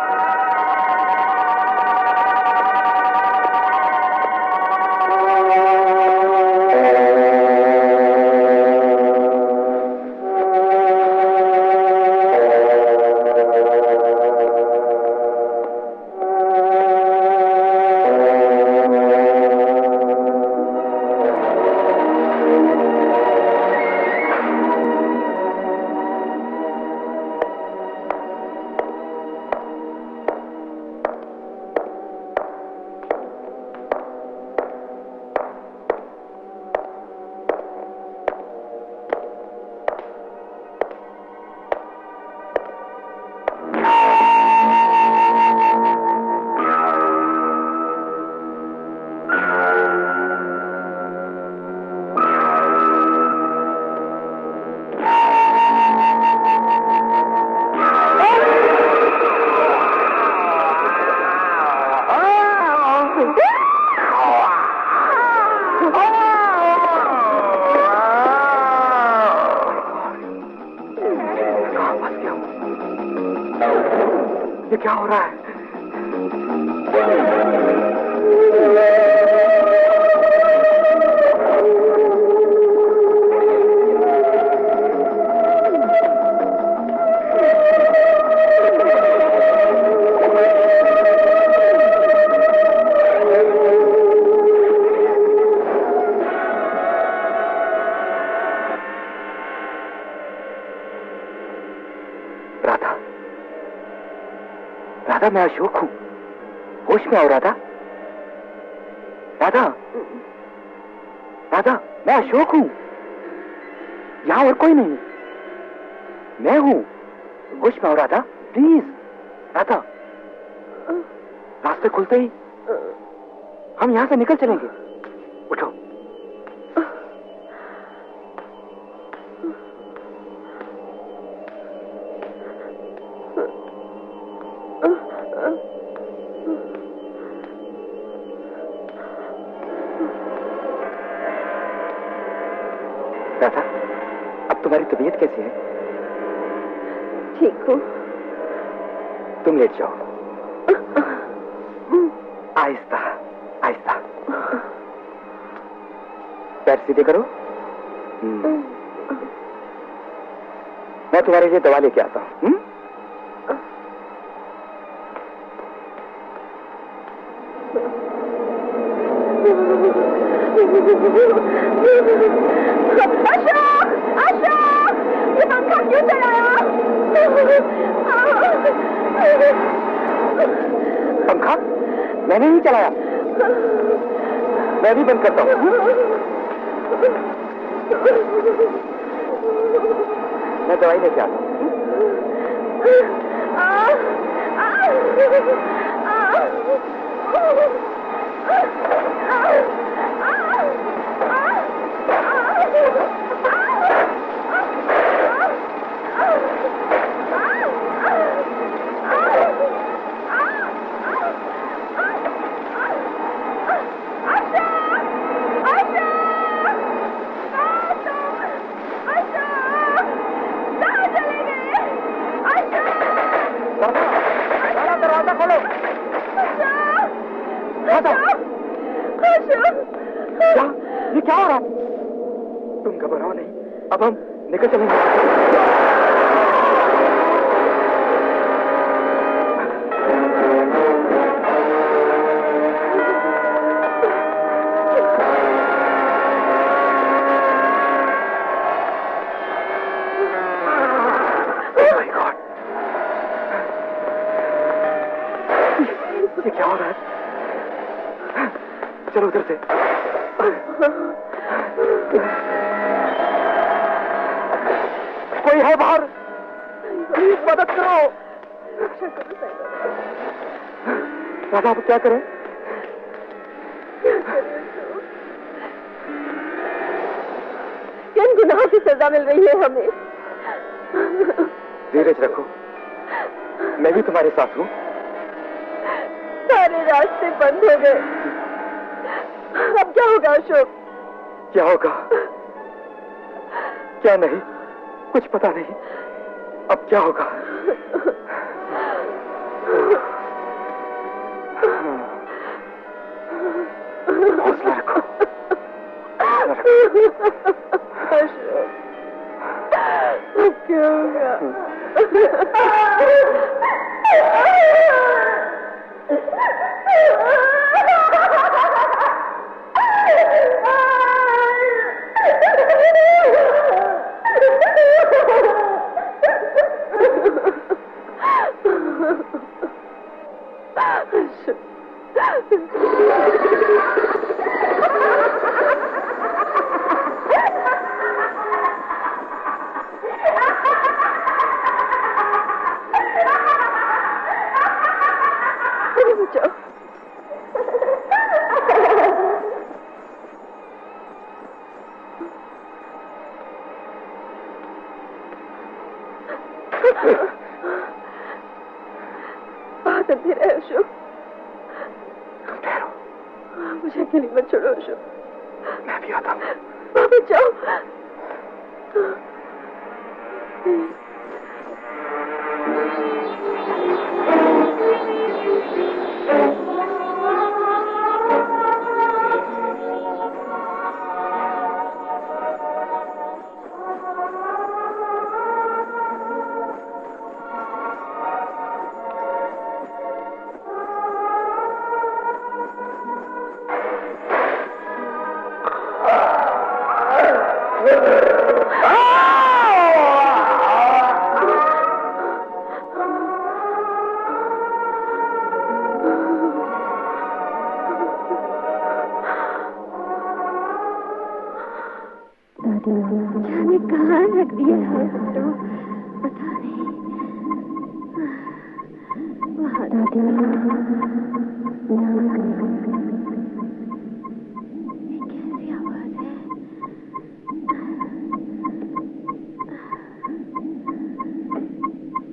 ये क्या हो रहा है? राधा, मैं अशोक हूँ। होश में आओ राधा। राधा, राधा, मैं अशोक हूँ। यहाँ और कोई नहीं, मैं हूँ। होश में आओ राधा, प्लीज। राधा, रास्ते खुलते ही हम यहाँ से निकल चलेंगे। उठो। राधा, अब तुम्हारी तबीयत कैसी है? ठीक हूँ। तुम लेट जाओ। आहिस्ता आहिस्ता, पैर सीधे करो। मैं तुम्हारे लिए दवा लेके आता हूँ। अशोक, अशोक, ये पंखा क्यों चलाया? पंखा मैंने नहीं चलाया, मैं भी बंद करता हूँ। मैं दवाई लेके आता हूँ। दरवाजा खोलो। क्या? ये क्या हो रहा? तुम घबराओ नहीं, अब हम निकल चलेंगे। ये क्या हो रहा है? चलो उधर से। कोई है बाहर? प्लीज मदद करो। दादा अब क्या करें? किन गुनाहों की सजा मिल रही है हमें? धीरज रखो, मैं भी तुम्हारे साथ हूँ। सारे रास्ते बंद हो गए, अब क्या होगा अशोक? क्या होगा क्या नहीं, कुछ पता नहीं। अब क्या होगा? हौसला रखो, हौसला रखो। अशोक, अब क्या होगा? बहुत अंधेरा है अशोक, मुझे अकेली मत छोड़ो अशोक। मैं भी आता हूँ। वापस जाओ। जाने कहाँ रख दिया है तो पता नहीं। वहाँ दादी कैसी आवाज है?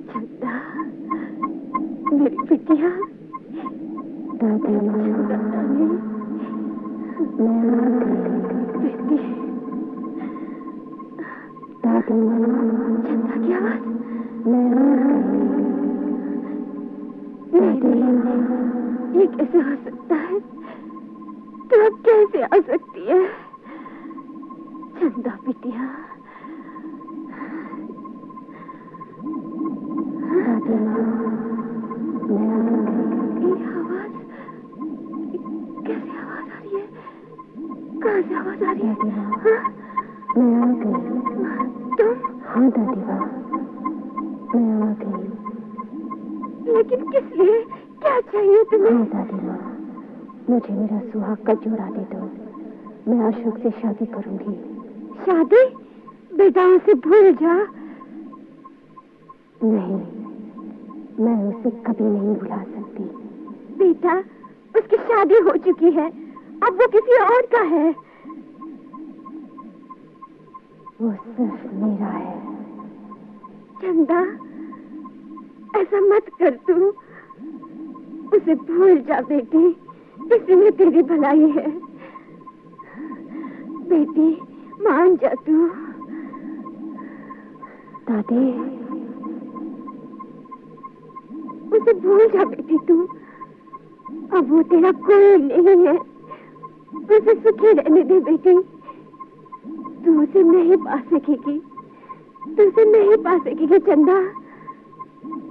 चंदा, मेरी बिटिया दादी बेटी, चंदा की आवाज। ये कैसे हो सकता है? तो अब कैसे आ सकती है? चंदा बिटिया, ये आवाज कैसे आवाज आ रही है? कहाँ से आवाज आ रही है? मैं आ गई। तुम? हाँ दादी माँ, मैं आ गई। लेकिन किस लिए? क्या चाहिए तुम्हें? हाँ दादी माँ, मुझे मेरा सुहाग का जोड़ा दे दो। मैं अशोक से शादी करूंगी। शादी? बेटा उसे भूल जा। नहीं, मैं उसे कभी नहीं भुला सकती। बेटा, उसकी शादी हो चुकी है, अब वो किसी और का है। वो सिर्फ मेरा है। चंदा, ऐसा मत कर तू। उसे भूल जा बेटी, इसी में तेरी भलाई है। बेटी, मान जा तू। दादी, उसे भूल जा बेटी तू। अब वो तेरा कोई नहीं है। उसे सुखी रहने दे बेटी। तू उसे नहीं पा सकेगी, तू उसे नहीं पा सकेगी चंदा।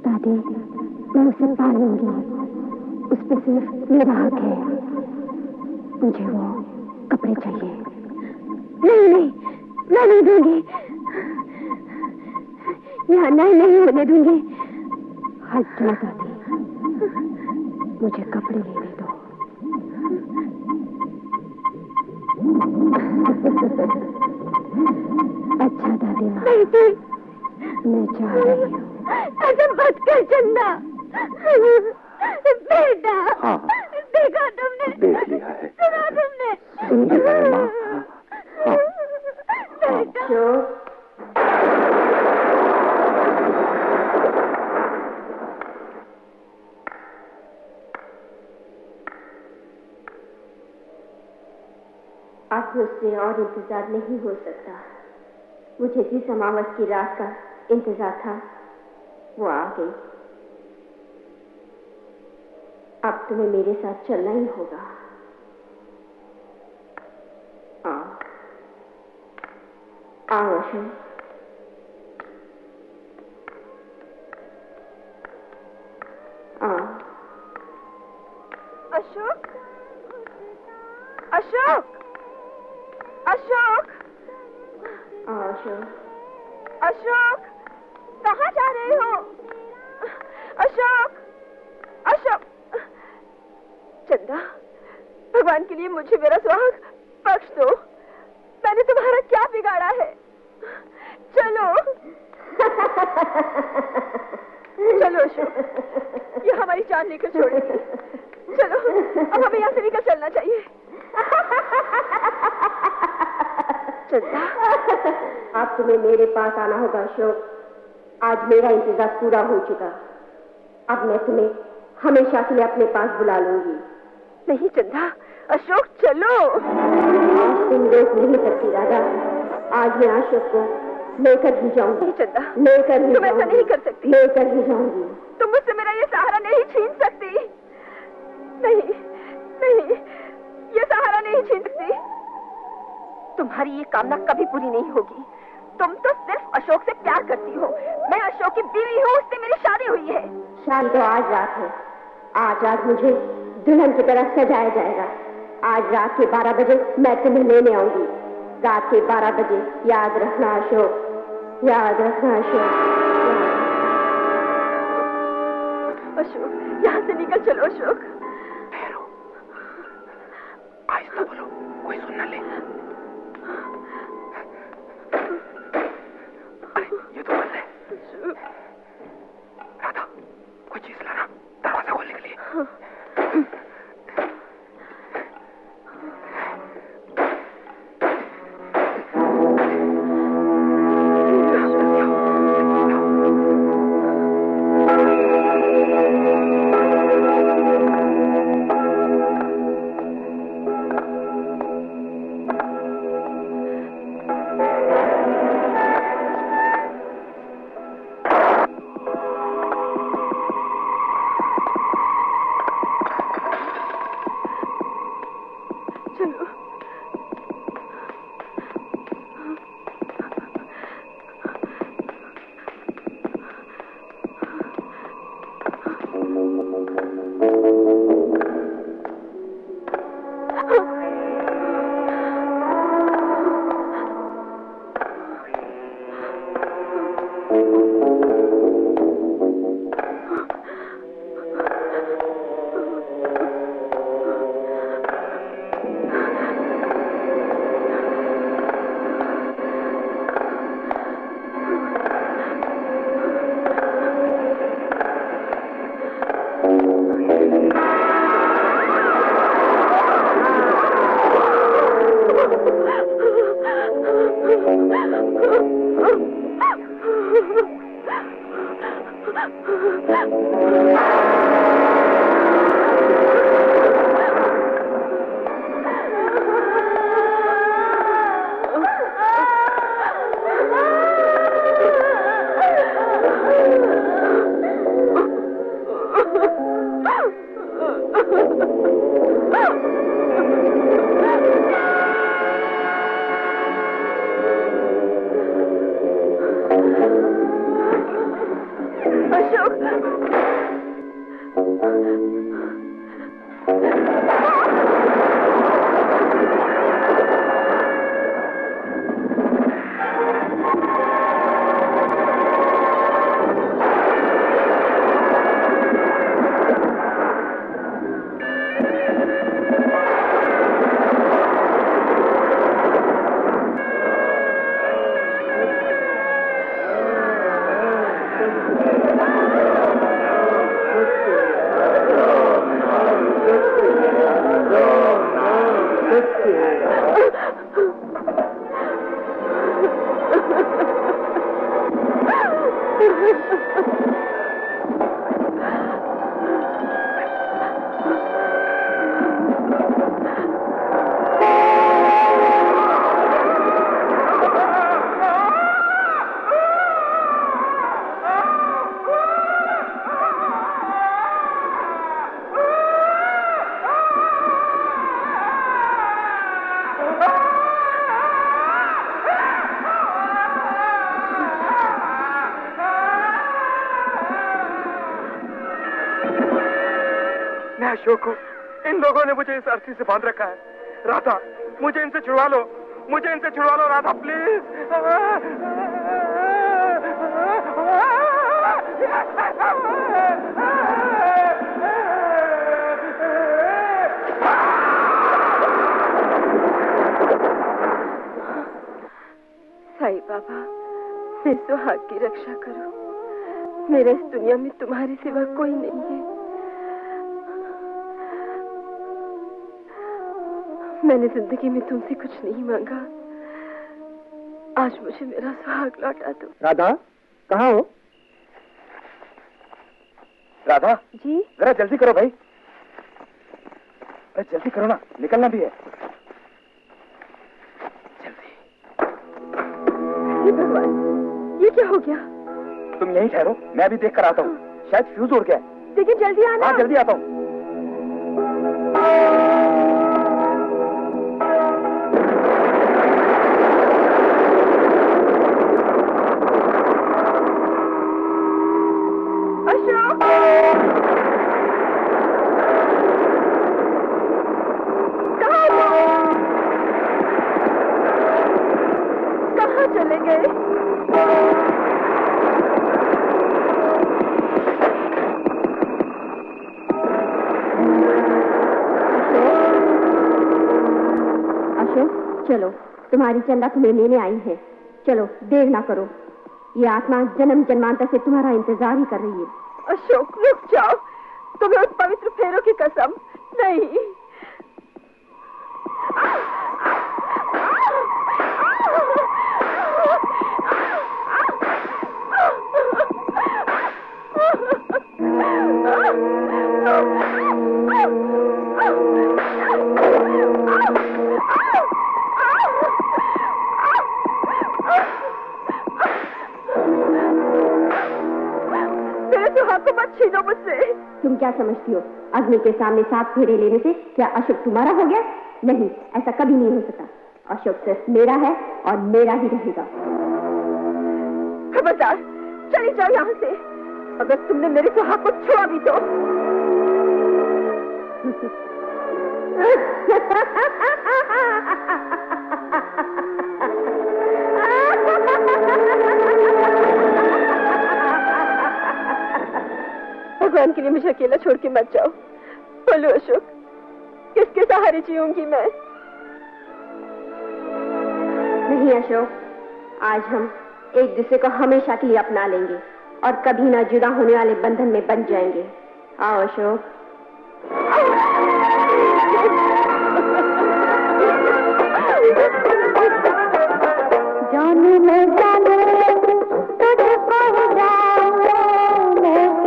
दादी, मैं उसे पा लूंगी। उस पर सिर्फ मेरा हक है। मुझे वो कपड़े चाहिए। नहीं नहीं, मैं नहीं दूंगी। यहाँ नहीं होने दूंगी। हट जा दादी, मुझे कपड़े लेने दो। अच्छा दादी माँ, मैं जा रही हूँ। ऐसा मत कर चंदा। बेटा, हाँ, देखा तुमने? देख लिया है। सुना तुमने? सुन लिया है माँ। हाँ, बेटा। अब मुझसे और इंतजार नहीं हो सकता। मुझे जिस अमावस की रात का इंतजार था, वो आ गई। अब तुम्हें मेरे साथ चलना ही होगा। आओ अशोक। अशोक, अशोक, अशोक, अशोक, अशोक, कहाँ जा रहे हो? अशोक, अशोक। चंदा, भगवान के लिए मुझे मेरा सुहाग बख्श दो। मैंने तुम्हारा क्या बिगाड़ा है? चलो। चलो अशोक, ये हमारी जान लेकर छोड़ेगी। चलो, अब हमें यहाँ से निकल चलना चाहिए। चंदा, अब तुम्हें मेरे पास आना होगा अशोक। आज मेरा इंतजार पूरा हो चुका। अब मैं तुम्हें हमेशा के लिए अपने पास बुला लूंगी। नहीं चंदा, अशोक चलो। आज तुम रोक नहीं सकती राधा। आज मैं अशोक को लेकर ही जाऊंगी। चंदा, लेकर ही तुम ऐसा नहीं कर सकती। लेकर ही जाऊंगी। तुम मुझसे मेरा ये सहारा नहीं छीन सकती। नहीं नहीं, ये सहारा नहीं छीन सकती। तुम्हारी ये कामना कभी पूरी नहीं होगी। तुम तो सिर्फ अशोक से प्यार करती हो। मैं अशोक की बीवी हूँ, उससे मेरी शादी हुई है। शादी तो आज रात है। आज रात मुझे दुल्हन की तरह सजाया जाएगा। आज रात के 12 बजे मैं तुम्हें लेने आऊंगी। रात के 12 बजे, याद रखना अशोक, याद रखना अशोक। अशोक, यहाँ से निकल चलो अशोक। ठहरो, आहिस्ता बोलो, कोई सुन न ले। ये तो बंद है। राधा, कोई चीज लाना, दरवाजा खोलने के लिए। अशोक, इन लोगों ने मुझे इस अर्थी से बांध रखा है। राधा, मुझे इनसे छुड़वा लो, मुझे इनसे छुड़वा लो राधा, प्लीज। साईं बाबा, मेरे सुहाग की रक्षा करो। मेरा इस दुनिया में तुम्हारे सिवा कोई नहीं है। मैंने जिंदगी में तुमसे कुछ नहीं मांगा। आज मुझे मेरा सुहाग लौटा दो। राधा, कहाँ हो? राधा जी, जरा जल्दी करो भाई। अरे जल्दी करो ना, निकलना भी है। हे भगवान, ये क्या हो गया? तुम यहीं ठहरो, मैं अभी देख कर आता हूँ। शायद फ्यूज उड़ गया। लेकिन जल्दी आना। हाँ, जल्दी आता हूँ। कहाँ चले गए? चलो, तुम्हारी चंदा तुम्हें लेने आई है। चलो, देर ना करो। ये आत्मा जन्म जन्मांतर से तुम्हारा इंतजार ही कर रही है। अशोक, रुक जाओ। तुम्हें उस पवित्र फेरों की कसम। नहीं। छीनो मुझसे। तुम क्या समझती हो, अग्नि के सामने 7 फेरे लेने से क्या अशोक तुम्हारा हो गया? नहीं, ऐसा कभी नहीं हो सकता। अशोक सिर्फ मेरा है और मेरा ही रहेगा। खबरदार, चली जाओ यहाँ से। अगर तुमने मेरे सुहाग को छुआ भी तो। भगवान के लिए मुझे अकेला छोड़ के मत जाओ। बोलो अशोक, किसके सहारे जीऊंगी मैं? नहीं अशोक, आज हम एक दूसरे को हमेशा के लिए अपना लेंगे और कभी ना जुदा होने वाले बंधन में बंध जाएंगे। आओ अशोक। जाने मैं जाने तुझको जाऊं मैं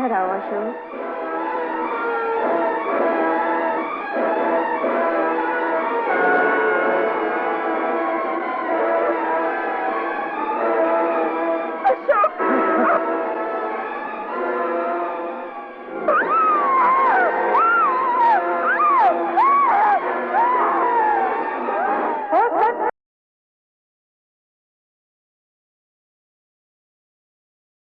इधर आओ अशोक।